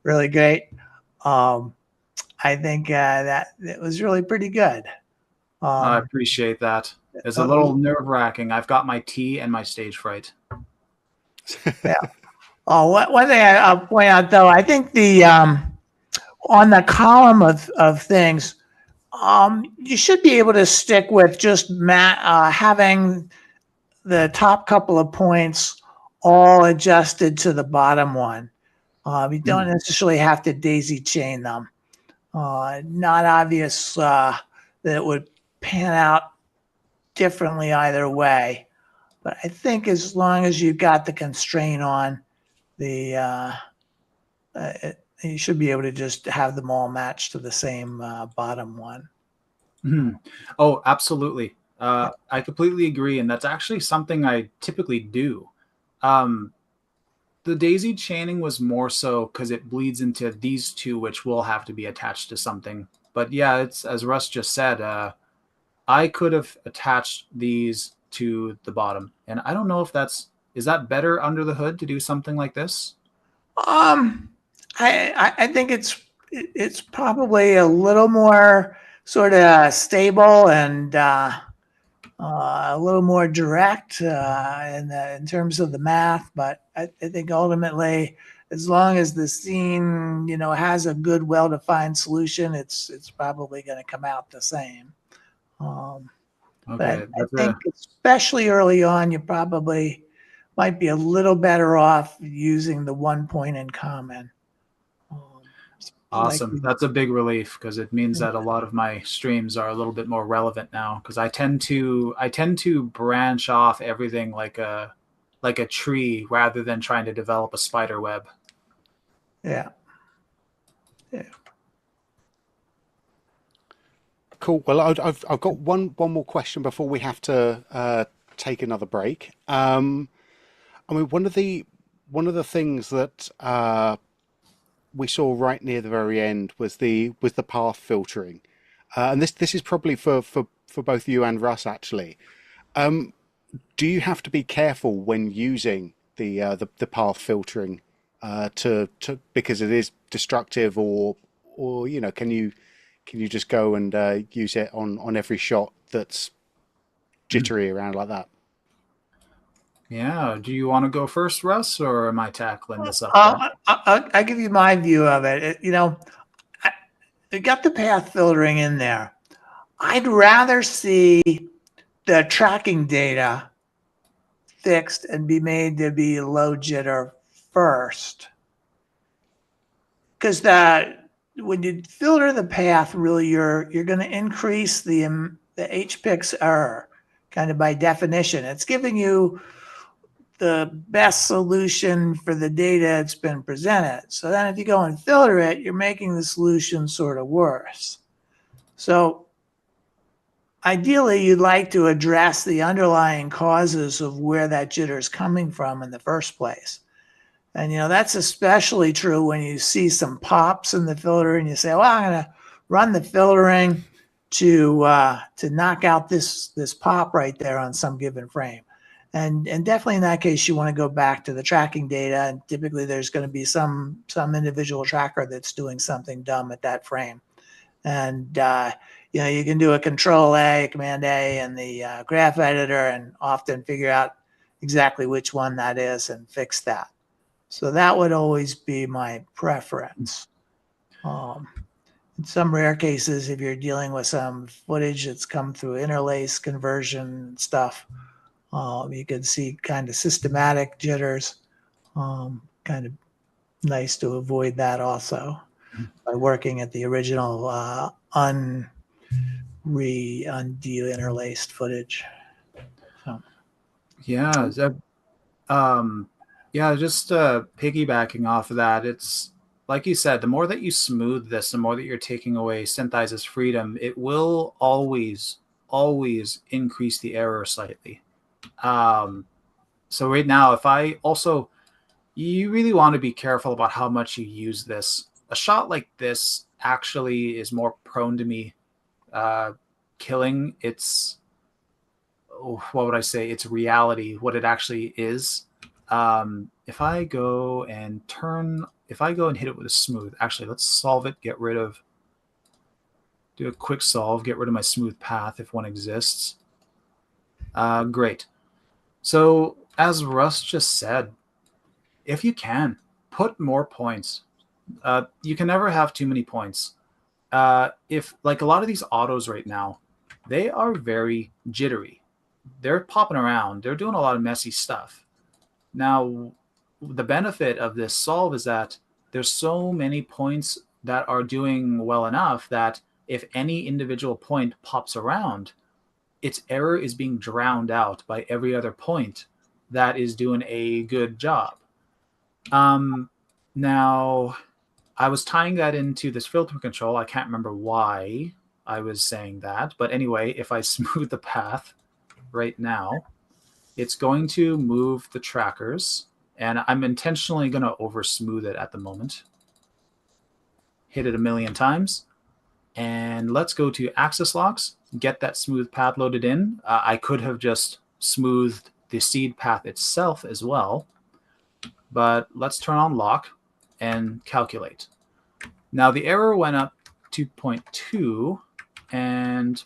really great. I think that it was really pretty good. I appreciate that. It's a little nerve-wracking. I've got my tea and my stage fright. Yeah. One thing I'll point out, though, I think the on the column of things, you should be able to stick with just having the top couple of points all adjusted to the bottom one. You don't necessarily have to daisy chain them. Not obvious that it would pan out differently either way. But I think as long as you've got the constraint on, you should be able to just have them all match to the same bottom one. Oh, absolutely. I completely agree. And that's actually something I typically do. The daisy chaining was more so because it bleeds into these two, which will have to be attached to something. But yeah, it's as Russ just said, I could have attached these to the bottom. And I don't know if is that better under the hood to do something like this? I think it's probably a little more sort of stable and a little more direct in terms of the math. But I think ultimately, as long as the scene has a good, well-defined solution, it's probably going to come out the same. But I think especially early on, you probably might be a little better off using the 1 point in common. Awesome. That's a big relief because it means that a lot of my streams are a little bit more relevant now, because I tend to branch off everything like a tree rather than trying to develop a spider web. Yeah. Cool. Well, I've got one more question before we have to take another break. I mean, one of the things that we saw right near the very end was the path filtering, and this is probably for both you and Russ actually. Do you have to be careful when using the path filtering because it is destructive, or can you just go and use it on every shot that's jittery around like that? Yeah. Do you want to go first, Russ, or am I tackling this up? I'll give you my view of it. I got the path filtering in there. I'd rather see the tracking data fixed and be made to be low jitter first. Because when you filter the path, really you're going to increase the HPIX error, kind of by definition. It's giving you the best solution for the data that's been presented. So then if you go and filter it, you're making the solution sort of worse. So ideally, you'd like to address the underlying causes of where that jitter is coming from in the first place. And, that's especially true when you see some pops in the filter and you say, well, I'm going to run the filtering to knock out this pop right there on some given frame. And definitely in that case, you want to go back to the tracking data. And typically there's going to be some individual tracker that's doing something dumb at that frame. And, you can do a Command A in the graph editor and often figure out exactly which one that is and fix that. So that would always be my preference. In some rare cases, if you're dealing with some footage that's come through interlace conversion stuff, you can see kind of systematic jitters. Kind of nice to avoid that also by working at the original de-interlaced footage. So. Yeah. Just piggybacking off of that, it's like you said, the more that you smooth this, the more that you're taking away SynthEyes' freedom, it will always increase the error slightly. So right now, you really want to be careful about how much you use this. A shot like this actually is more prone to me killing its, what would I say, its reality, what it actually is. If I go and hit it with a smooth, actually, let's solve it, do a quick solve, get rid of my smooth path if one exists. Great. So as Russ just said, if you can, put more points. You can never have too many points. If like a lot of these autos right now, they are very jittery. they're popping around. They're doing a lot of messy stuff. Now, the benefit of this solve is that there's so many points that are doing well enough that if any individual point pops around, its error is being drowned out by every other point that is doing a good job. Now, I was tying that into this filter control. I can't remember why I was saying that. But anyway, if I smooth the path right now, it's going to move the trackers. And I'm intentionally going to over smooth it at the moment. Hit it a million times. And let's go to axis locks, get that smooth path loaded in. I could have just smoothed the seed path itself as well. But let's turn on lock and calculate. Now the error went up 2.2, and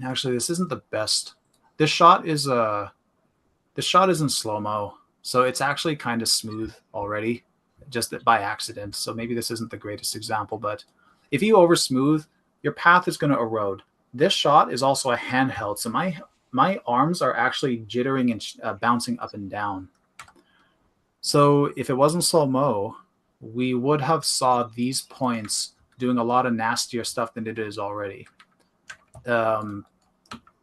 actually this isn't the best. This shot is in slow-mo, so it's actually kind of smooth already, just by accident. So maybe this isn't the greatest example, but if you over smooth, your path is going to erode. This shot is also a handheld, so my arms are actually jittering and bouncing up and down. So if it wasn't slow-mo, we would have saw these points doing a lot of nastier stuff than it is already.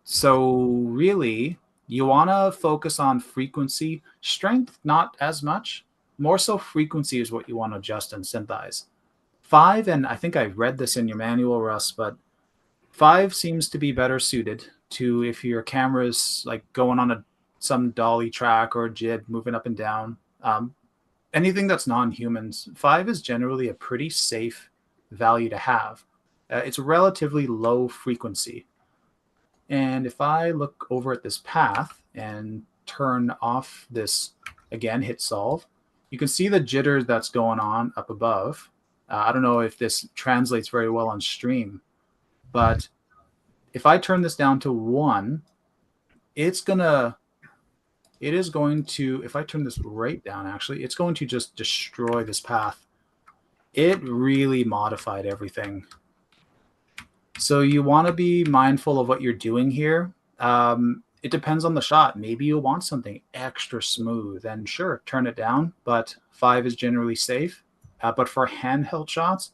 So really, you want to focus on frequency. Strength, not as much. More so frequency is what you want to adjust in SynthEyes. 5, and I think I read this in your manual, Russ, but 5 seems to be better suited to if your camera is like going on some dolly track or jib moving up and down. Anything that's non-humans, 5 is generally a pretty safe value to have. It's relatively low frequency. And if I look over at this path and turn off this, again, hit solve, you can see the jitter that's going on up above. I don't know if this translates very well on stream, but if I turn this down to 1, it is going to, if I turn this right down, actually, it's going to just destroy this path. It really modified everything. So you want to be mindful of what you're doing here. It depends on the shot. Maybe you want something extra smooth, and sure, turn it down, but 5 is generally safe. But for handheld shots,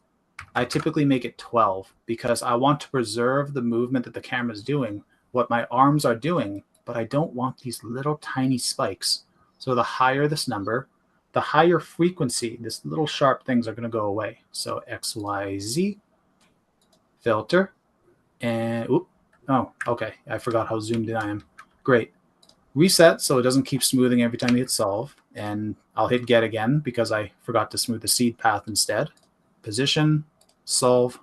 I typically make it 12 because I want to preserve the movement that the camera is doing, what my arms are doing, but I don't want these little tiny spikes. So the higher this number, the higher frequency, this little sharp things are going to go away. So X, Y, Z, filter, and oh, okay. I forgot how zoomed in I am. Great. Reset so it doesn't keep smoothing every time you hit solve. And I'll hit get again because I forgot to smooth the seed path instead. Position, solve.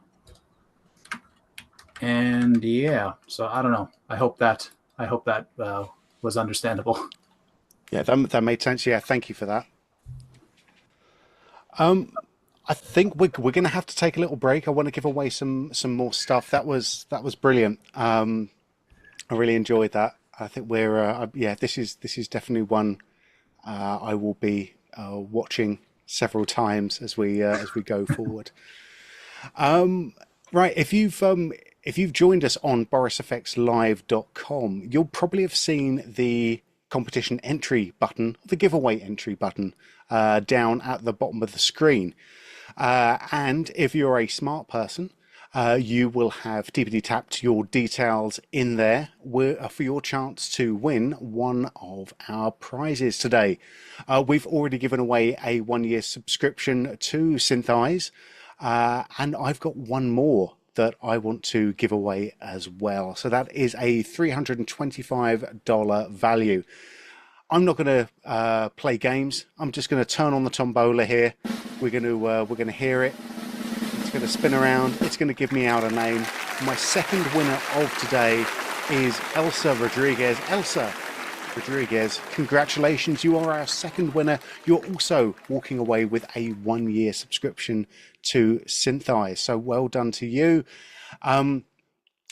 And yeah, so I don't know. I hope that was understandable. Yeah, that made sense. Yeah, thank you for that. I think we're going to have to take a little break. I want to give away some more stuff. That was brilliant. I really enjoyed that. I think we're this is definitely one I will be watching several times as we go forward. Right, if you've joined us on borisfxlive.com, you'll probably have seen the competition entry button, the giveaway entry button, down at the bottom of the screen. And if you're a smart person, you will have TPD tapped your details in there for your chance to win one of our prizes today. We've already given away a 1-year subscription to SynthEyes, and I've got one more that I want to give away as well. So that is a $325 value. I'm not going to play games. I'm just going to turn on the tombola here. We're going to hear it. It's going to spin around. It's going to give me out a name. My second winner of today is Elsa Rodriguez. Elsa Rodriguez, congratulations. You are our second winner. You're also walking away with a 1-year subscription to SynthEyes. So well done to you.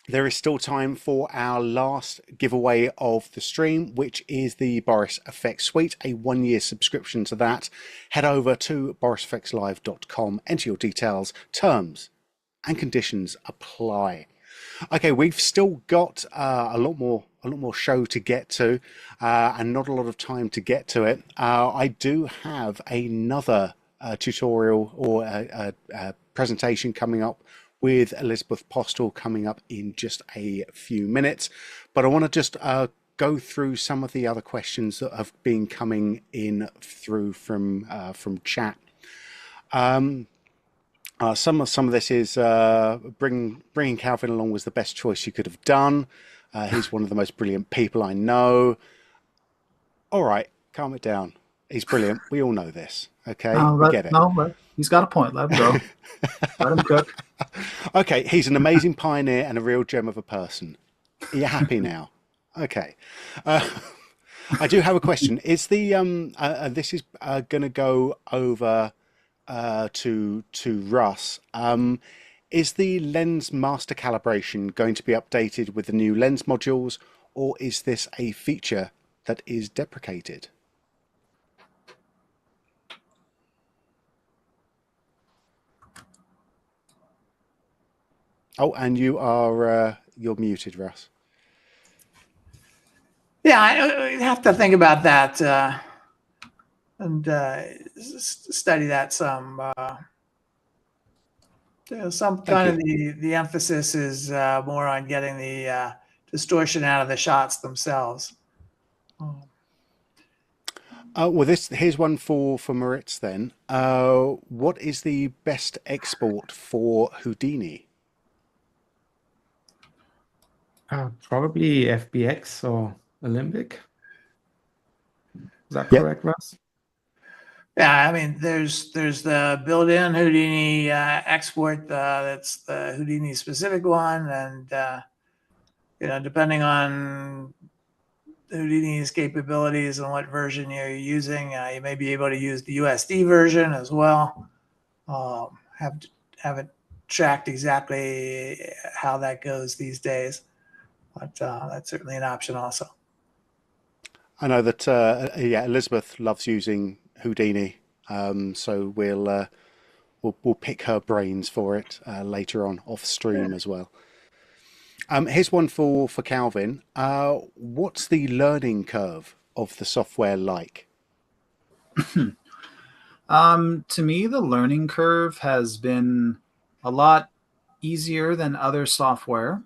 There is still time for our last giveaway of the stream, which is the Boris FX Suite, a 1-year subscription to that. Head over to borisfxlive.com, enter your details, terms and conditions apply. Okay, we've still got a lot more show to get to, and not a lot of time to get to it. I do have another tutorial or a presentation coming up with Elizabeth Postol coming up in just a few minutes, but I want to just go through some of the other questions that have been coming in through from chat. Some of this is bringing Kalvin along was the best choice you could have done. He's one of the most brilliant people I know. All right, calm it down. He's brilliant. We all know this. Okay, we get it. No, he's got a point. Let him go. Let him cook. Okay, he's an amazing pioneer and a real gem of a person. Are you happy now? Okay. I do have a question. Is the this is going to go over to Russ. Is the lens master calibration going to be updated with the new lens modules, or is this a feature that is deprecated? Oh, and you are you're muted, Russ. Yeah, I have to think about that and study that some. Some kind of the emphasis is more on getting the distortion out of the shots themselves. Well, here's one for Moritz then. What is the best export for Houdini? Probably FBX or Olympic. Is that correct, Russ? Yeah, I mean, there's the built-in Houdini export that's the Houdini specific one, and depending on Houdini's capabilities and what version you're using, you may be able to use the USD version as well. Haven't tracked exactly how that goes these days, but that's certainly an option also. I know that Elizabeth loves using Houdini, so we'll pick her brains for it later on off stream as well. Here's one for Kalvin. What's the learning curve of the software like? To me, the learning curve has been a lot easier than other software.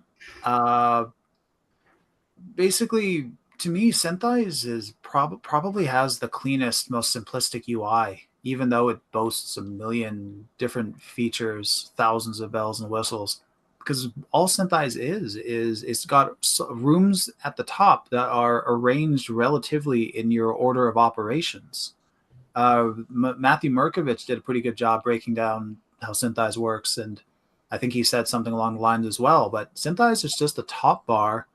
Basically, to me, SynthEyes is probably has the cleanest, most simplistic UI, even though it boasts a million different features, thousands of bells and whistles. Because all SynthEyes is it's got rooms at the top that are arranged relatively in your order of operations. Matthew Merkovich did a pretty good job breaking down how SynthEyes works, and I think he said something along the lines as well. But SynthEyes is just a top bar,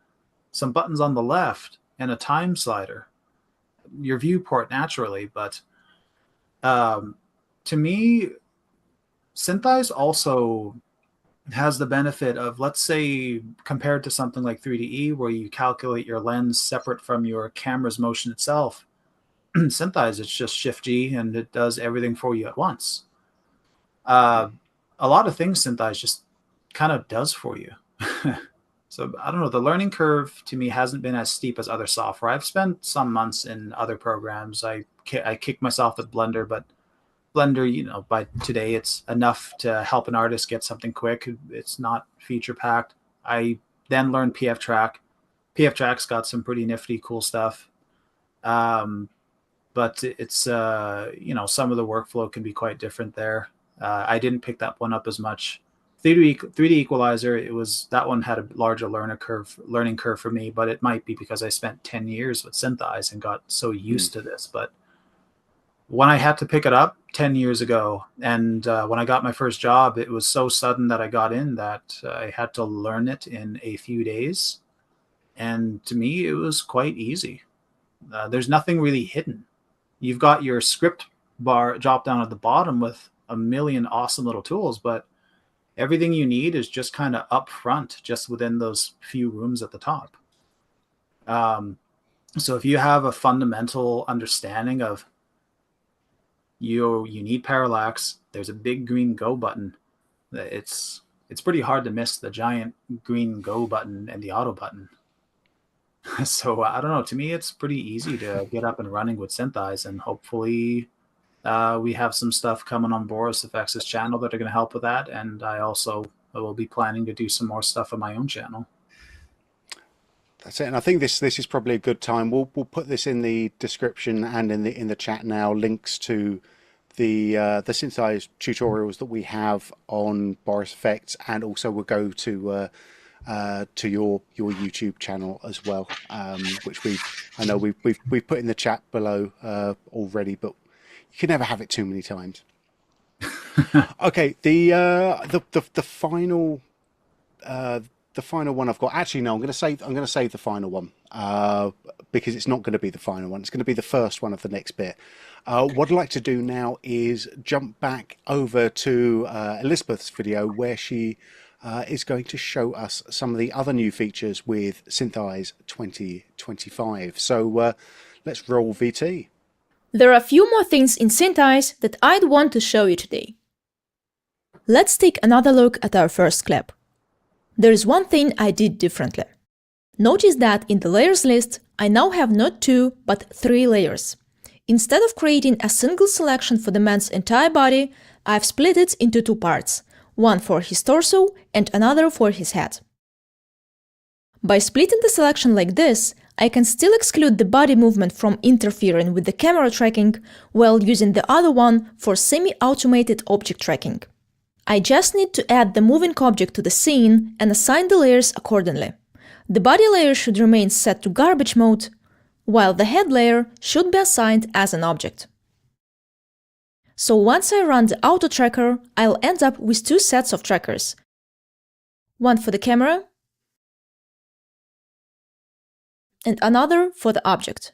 some buttons on the left, and a time slider, your viewport naturally. But to me, SynthEyes also has the benefit of, let's say, compared to something like 3DE, where you calculate your lens separate from your camera's motion itself, SynthEyes, it's just Shift G and it does everything for you at once. A lot of things SynthEyes just kind of does for you. So I don't know, the learning curve to me hasn't been as steep as other software. I've spent some months in other programs. I kicked myself with Blender, but Blender, by today it's enough to help an artist get something quick. It's not feature packed. I then learned PF Track. PF Track's got some pretty nifty, cool stuff. But it's, some of the workflow can be quite different there. I didn't pick that one up as much. 3D Equalizer, that one had a larger learning curve for me, but it might be because I spent 10 years with SynthEyes and got so used to this. But when I had to pick it up 10 years ago, and when I got my first job, it was so sudden that I got in that I had to learn it in a few days. And to me, it was quite easy. There's nothing really hidden. You've got your script bar drop down at the bottom with a million awesome little tools, but everything you need is just kind of up front, just within those few rooms at the top. So if you have a fundamental understanding of you need parallax, there's a big green go button. It's it's pretty hard to miss the giant green go button and the auto button. So I don't know. To me, it's pretty easy to get up and running with SynthEyes, and hopefully we have some stuff coming on Boris FX's channel that are going to help with that. And I also will be planning to do some more stuff on my own channel. That's it. And I think this is probably a good time. We'll put this in the description and in the chat now, links to the SynthEyes tutorials that we have on Boris FX, and also we'll go to your YouTube channel as well, which I know we've put in the chat below already, but you can never have it too many times. Okay, the final one I've got. Actually, no, I'm going to save the final one because it's not going to be the final one. It's going to be the first one of the next bit. What I'd like to do now is jump back over to Elizabeth's video, where she is going to show us some of the other new features with SynthEyes 2025. So let's roll VT. There are a few more things in SynthEyes that I'd want to show you today. Let's take another look at our first clip. There is one thing I did differently. Notice that in the layers list, I now have not 2, but 3 layers. Instead of creating a single selection for the man's entire body, I've split it into 2 parts, one for his torso and another for his head. By splitting the selection like this, I can still exclude the body movement from interfering with the camera tracking, while using the other one for semi-automated object tracking. I just need to add the moving object to the scene and assign the layers accordingly. The body layer should remain set to garbage mode, while the head layer should be assigned as an object. So once I run the auto tracker, I'll end up with 2 sets of trackers. One for the camera and another for the object.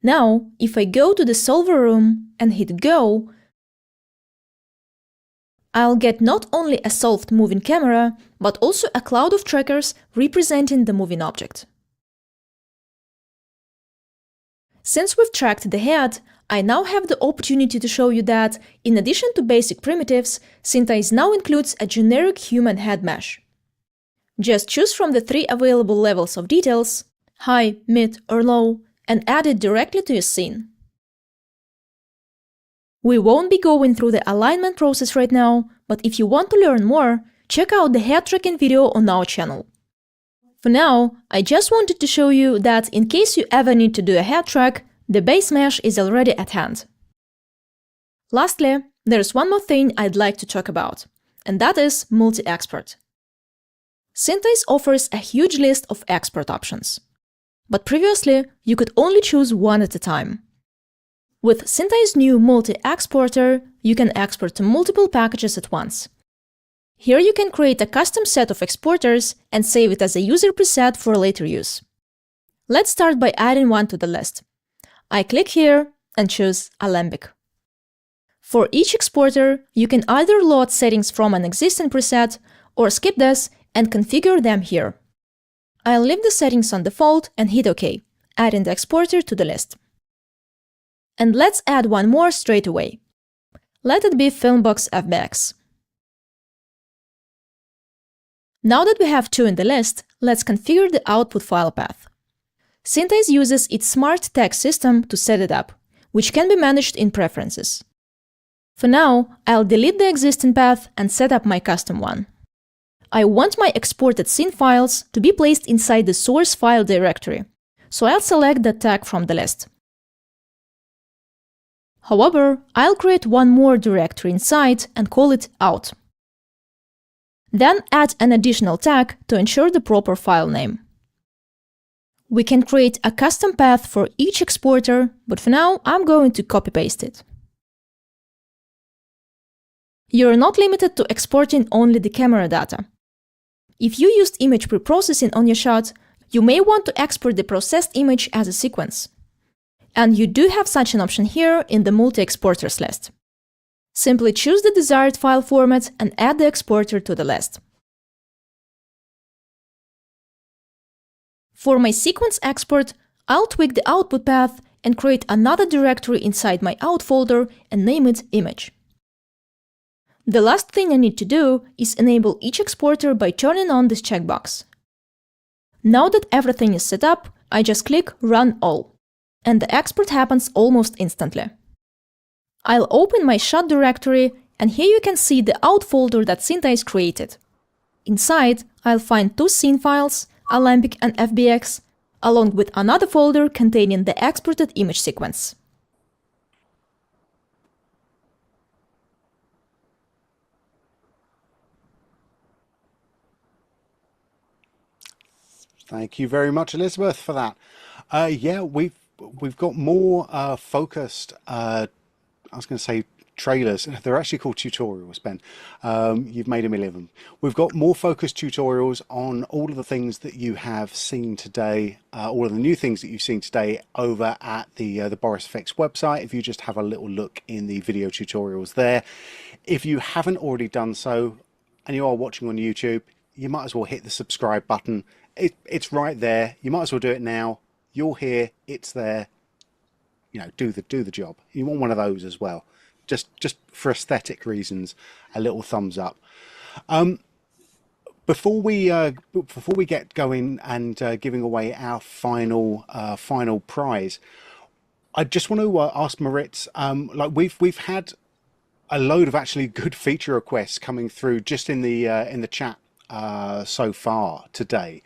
Now, if I go to the solver room and hit go, I'll get not only a solved moving camera, but also a cloud of trackers representing the moving object. Since we've tracked the head, I now have the opportunity to show you that, in addition to basic primitives, SynthEyes now includes a generic human head mesh. Just choose from the 3 available levels of details, high, mid, or low, and add it directly to your scene. We won't be going through the alignment process right now, but if you want to learn more, check out the head tracking video on our channel. For now, I just wanted to show you that in case you ever need to do a head track, the base mesh is already at hand. Lastly, there's one more thing I'd like to talk about, and that is multi-export. SynthEyes offers a huge list of export options, but previously you could only choose one at a time. With SynthEyes' new multi-exporter, you can export to multiple packages at once. Here you can create a custom set of exporters and save it as a user preset for later use. Let's start by adding one to the list. I click here and choose Alembic. For each exporter, you can either load settings from an existing preset or skip this and configure them here. I'll leave the settings on default and hit OK, adding the exporter to the list. And let's add one more straight away. Let it be Filmbox FBX. Now that we have 2 in the list, let's configure the output file path. SynthEyes uses its smart tag system to set it up, which can be managed in Preferences. For now, I'll delete the existing path and set up my custom one. I want my exported scene files to be placed inside the source file directory, so I'll select that tag from the list. However, I'll create one more directory inside and call it out. Then add an additional tag to ensure the proper file name. We can create a custom path for each exporter, but for now I'm going to copy-paste it. You're not limited to exporting only the camera data. If you used image preprocessing on your shot, you may want to export the processed image as a sequence. And you do have such an option here in the multi-exporters list. Simply choose the desired file format and add the exporter to the list. For my sequence export, I'll tweak the output path and create another directory inside my out folder and name it image. The last thing I need to do is enable each exporter by turning on this checkbox. Now that everything is set up, I just click Run All, and the export happens almost instantly. I'll open my shot directory, and here you can see the out folder that SynthEyes created. Inside, I'll find two scene files, Alembic and FBX, along with another folder containing the exported image sequence. Thank you very much, Elizabeth, for that. Yeah, we've got more focused. I was going to say trailers. They're actually called tutorials, Ben. You've made a million of them. We've got more focused tutorials on all of the things that you have seen today, all of the new things that you've seen today over at the Boris FX website. If you just have a little look in the video tutorials there. If you haven't already done so, and you are watching on YouTube, you might as well hit the subscribe button. It's right there. You might as well do it now. You're here. It's there. You know, do the job. You want one of those as well. Just for aesthetic reasons, a little thumbs up. Before we get going and giving away our final prize, I just want to ask Moritz. Like we've had a load of actually good feature requests coming through just in the chat so far today.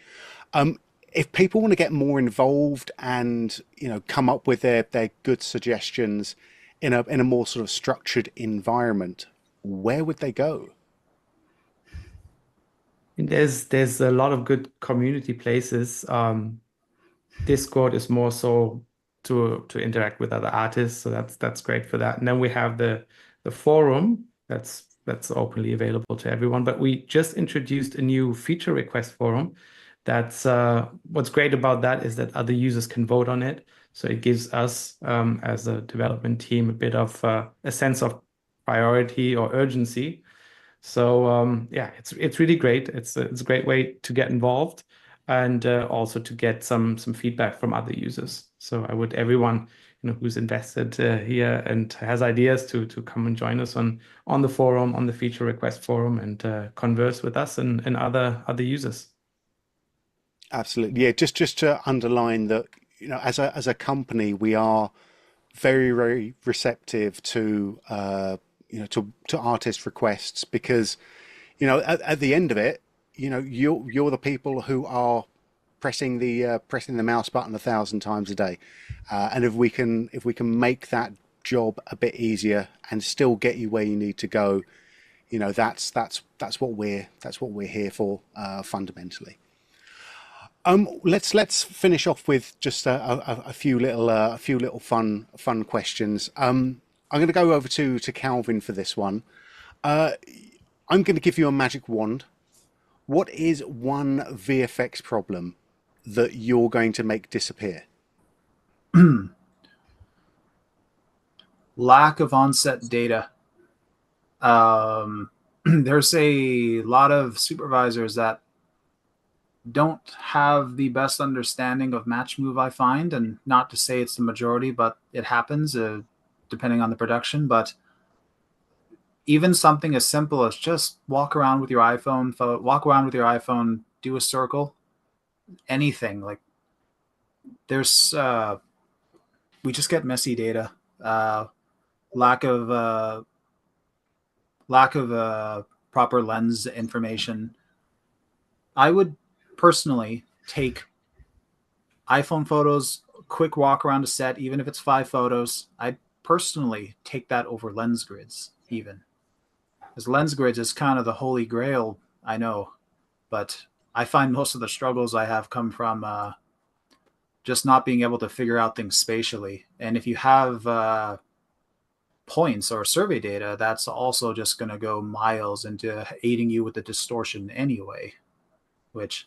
If people want to get more involved and come up with their good suggestions in a more sort of structured environment, where would they go? There's a lot of good community places. Discord is more so to interact with other artists, so that's great for that. And then we have the forum that's openly available to everyone. But we just introduced a new feature request forum. That's what's great about that is that other users can vote on it. So it gives us as a development team a bit of a sense of priority or urgency. So yeah, it's really great. It's a great way to get involved and also to get some feedback from other users. So I would everyone who's invested here and has ideas to come and join us on the forum, on the feature request forum, and converse with us and other users. Absolutely, yeah. Just to underline that, as a company, we are very, very receptive to to artist requests, because at the end of it, you're the people who are pressing the mouse button 1,000 times a day, and if we can make that job a bit easier and still get you where you need to go, that's what we're here for, fundamentally. Let's finish off with just a few little fun questions. I'm going to go over to Kalvin for this one. I'm going to give you a magic wand. What is one VFX problem that you're going to make disappear? Lack of onset data. There's a lot of supervisors that don't have the best understanding of match move, I find, and not to say it's the majority, but it happens depending on the production. But even something as simple as just walk around with your iPhone, do a circle, anything like there's we just get messy data, lack of proper lens information. I would personally take iPhone photos, quick walk around a set, even if it's 5 photos. I'd personally take that over lens grids, even. Because lens grids is kind of the holy grail, I know. But I find most of the struggles I have come from just not being able to figure out things spatially. And if you have points or survey data, that's also just going to go miles into aiding you with the distortion anyway, which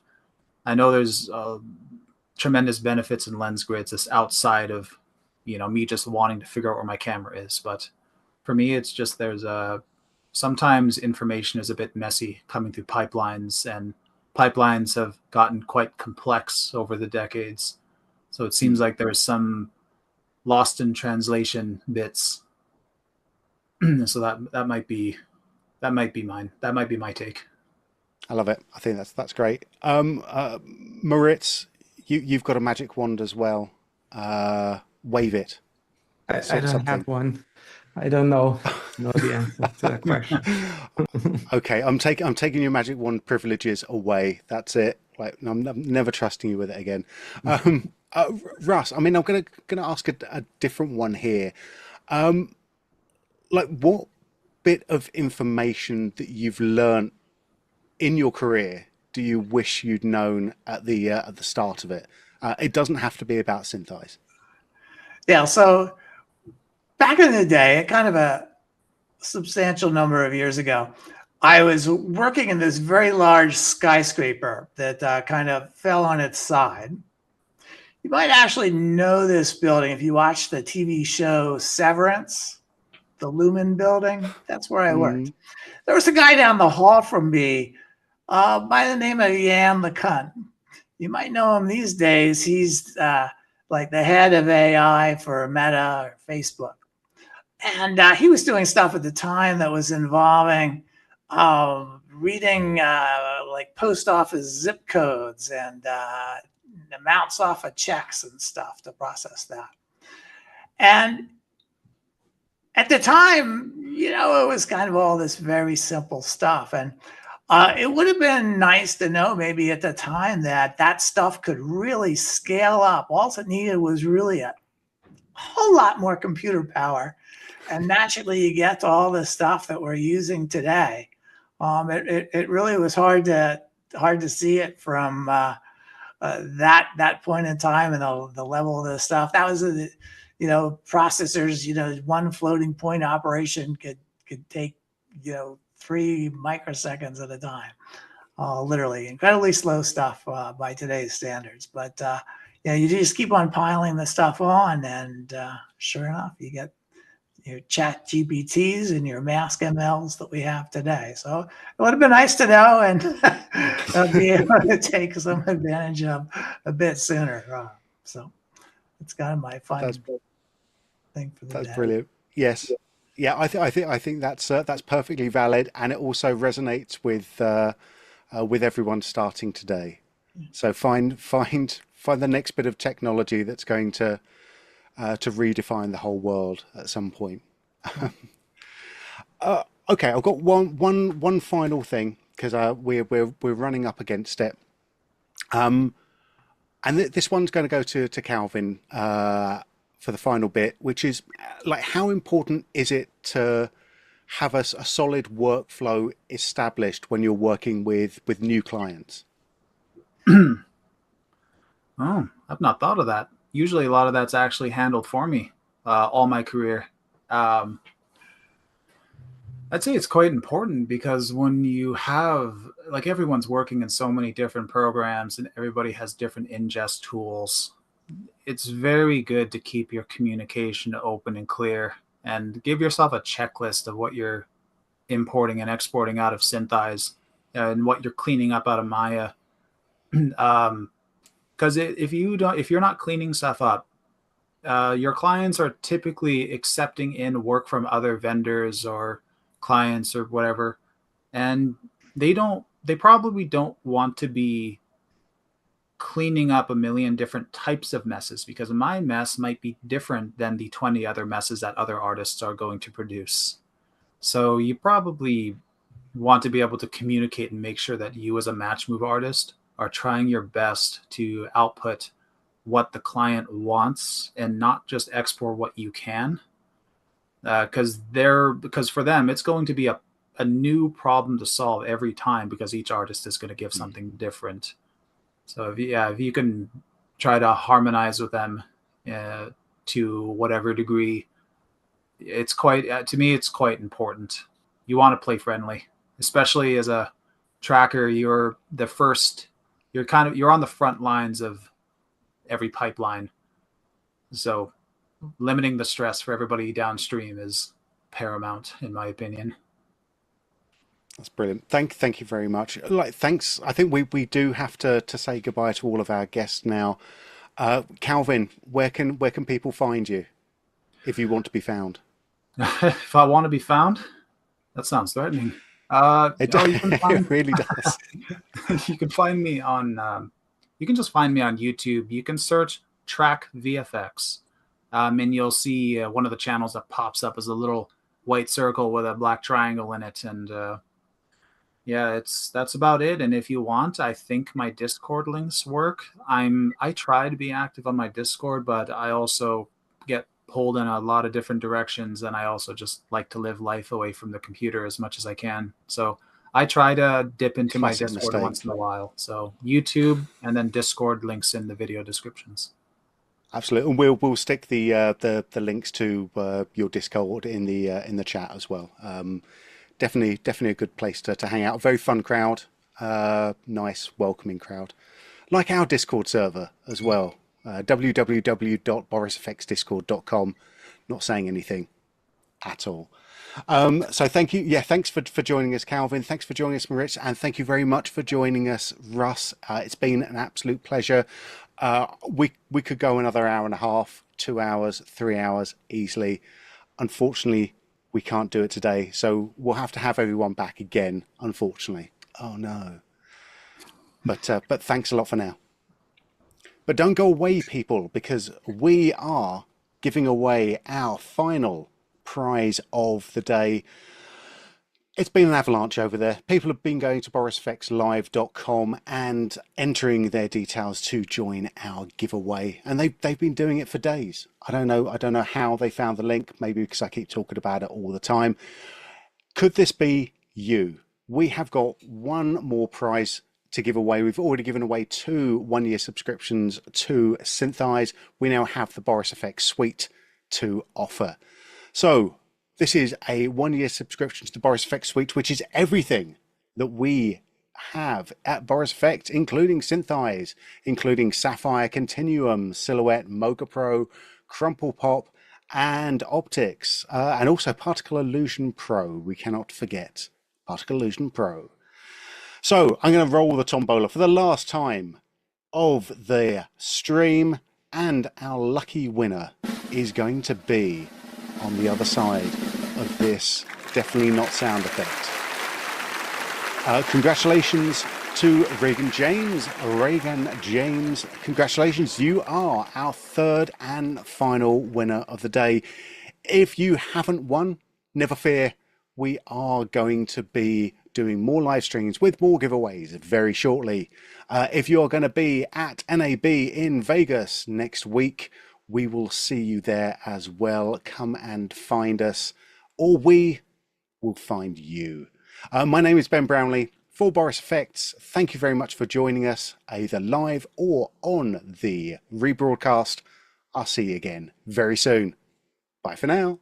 I know there's tremendous benefits in lens grids that's outside of, me just wanting to figure out where my camera is. But for me, it's just there's sometimes information is a bit messy coming through pipelines, and pipelines have gotten quite complex over the decades. So it seems like there's some lost in translation bits. So that might be that might be mine. That might be my take. I love it. I think that's great. Moritz, you've got a magic wand as well. Wave it. I don't have one. I don't know the answer to that question. Okay, I'm taking your magic wand privileges away. That's it. Like I'm never trusting you with it again. Russ, I mean, I'm gonna ask a different one here. Like, what bit of information that you've learned in your career do you wish you'd known at the start of it? It doesn't have to be about SynthEyes. Yeah, so back in the day, kind of a substantial number of years ago, I was working in this very large skyscraper that kind of fell on its side. You might actually know this building if you watched the TV show Severance, the Lumen building. That's where I worked. There was a guy down the hall from me by the name of Jan LeCun. You might know him these days. He's like the head of AI for Meta or Facebook. And he was doing stuff at the time that was involving reading like post office zip codes and amounts off of checks and stuff to process that. And at the time, you know, it was kind of all this very simple stuff. And it would have been nice to know maybe at the time that stuff could really scale up. All it needed was really a whole lot more computer power. And naturally, you get to all the stuff that we're using today. It really was hard to see it from that point in time and the level of the stuff. That was, you know, processors. You know, one floating point operation could take, you know, 3 microseconds at a time. Literally incredibly slow stuff by today's standards. But you know, you just keep on piling the stuff on, and sure enough, you get your chat GPTs and your mask MLs that we have today. So it would have been nice to know and be able to take some advantage of a bit sooner. So it's kind of my fun thing for the day. That's brilliant. Yes. Yeah, I think that's perfectly valid, and it also resonates with everyone starting today. So find the next bit of technology that's going to redefine the whole world at some point. Okay, I've got one final thing because we're running up against it. And this one's going to go to Kalvin for the final bit, which is like, how important is it to have a solid workflow established when you're working with new clients? Oh, I've not thought of that. Usually a lot of that's actually handled for me all my career. I'd say it's quite important because when you have, like, everyone's working in so many different programs and everybody has different ingest tools, it's very good to keep your communication open and clear and give yourself a checklist of what you're importing and exporting out of SynthEyes and what you're cleaning up out of Maya. Because if you're not cleaning stuff up, your clients are typically accepting in work from other vendors or clients or whatever, and they probably don't want to be cleaning up a million different types of messes, because my mess might be different than the 20 other messes that other artists are going to produce. So you probably want to be able to communicate and make sure that you as a match move artist are trying your best to output what the client wants and not just export what you can. Because for them, it's going to be a new problem to solve every time, because each artist is going to give something different. So if you can try to harmonize with them to whatever degree, it's quite, to me, it's quite important. You want to play friendly, especially as a tracker. You're on the front lines of every pipeline. So limiting the stress for everybody downstream is paramount, in my opinion. That's brilliant. Thank you very much. Thanks. I think we do have to say goodbye to all of our guests now. Kalvin, where can people find you if you want to be found? If I want to be found, that sounds threatening. It, Oh, you can find it really does. you can find me on you can just find me on YouTube. You can search Track VFX, and you'll see one of the channels that pops up as a little white circle with a black triangle in it. And yeah, that's about it. And if you want, I think my Discord links work. I try to be active on my Discord, but I also get pulled in a lot of different directions, and I also just like to live life away from the computer as much as I can. So I try to dip into my Classic Discord mistake. once in a while. So YouTube and then Discord links in the video descriptions. Absolutely, and we'll stick the links to your Discord in the chat as well. Definitely a good place to hang out. A very fun crowd, nice, welcoming crowd, like our Discord server as well. www.borisfxdiscord.com. Not saying anything at all. So thank you. Yeah, thanks for joining us, Kalvin. Thanks for joining us, Maritz, and thank you very much for joining us, Russ. It's been an absolute pleasure. We could go another hour and a half, 2 hours, 3 hours easily. Unfortunately, we can't do it today, so we'll have to have everyone back again. Unfortunately, oh no. But thanks a lot for now. But don't go away, people, because we are giving away our final prize of the day. It's been an avalanche over there. People have been going to borisfxlive.com and entering their details to join our giveaway, and they've been doing it for days. I don't know how they found the link. Maybe because I keep talking about it all the time. Could this be you? We have got one more prize to give away. We've already given away 2 one-year subscriptions to SynthEyes. We now have the Boris FX suite to offer. So this is a 1-year subscription to the Boris FX suite, which is everything that we have at Boris FX, including SynthEyes, including Sapphire, Continuum, Silhouette, Mocha Pro, Crumple Pop, and Optics, and also Particle Illusion Pro. We cannot forget Particle Illusion Pro. So I'm going to roll the tombola for the last time of the stream, and our lucky winner is going to be on the other side of this definitely not sound effect. Congratulations to Reagan James. Congratulations, you are our 3rd and final winner of the day. If you haven't won, never fear, we are going to be doing more live streams with more giveaways very shortly. If you're going to be at NAB in Vegas next week, we will see you there as well. Come and find us, or we will find you. My name is Ben Brownlee for Boris FX. Thank you very much for joining us, either live or on the rebroadcast. I'll see you again very soon. Bye for now.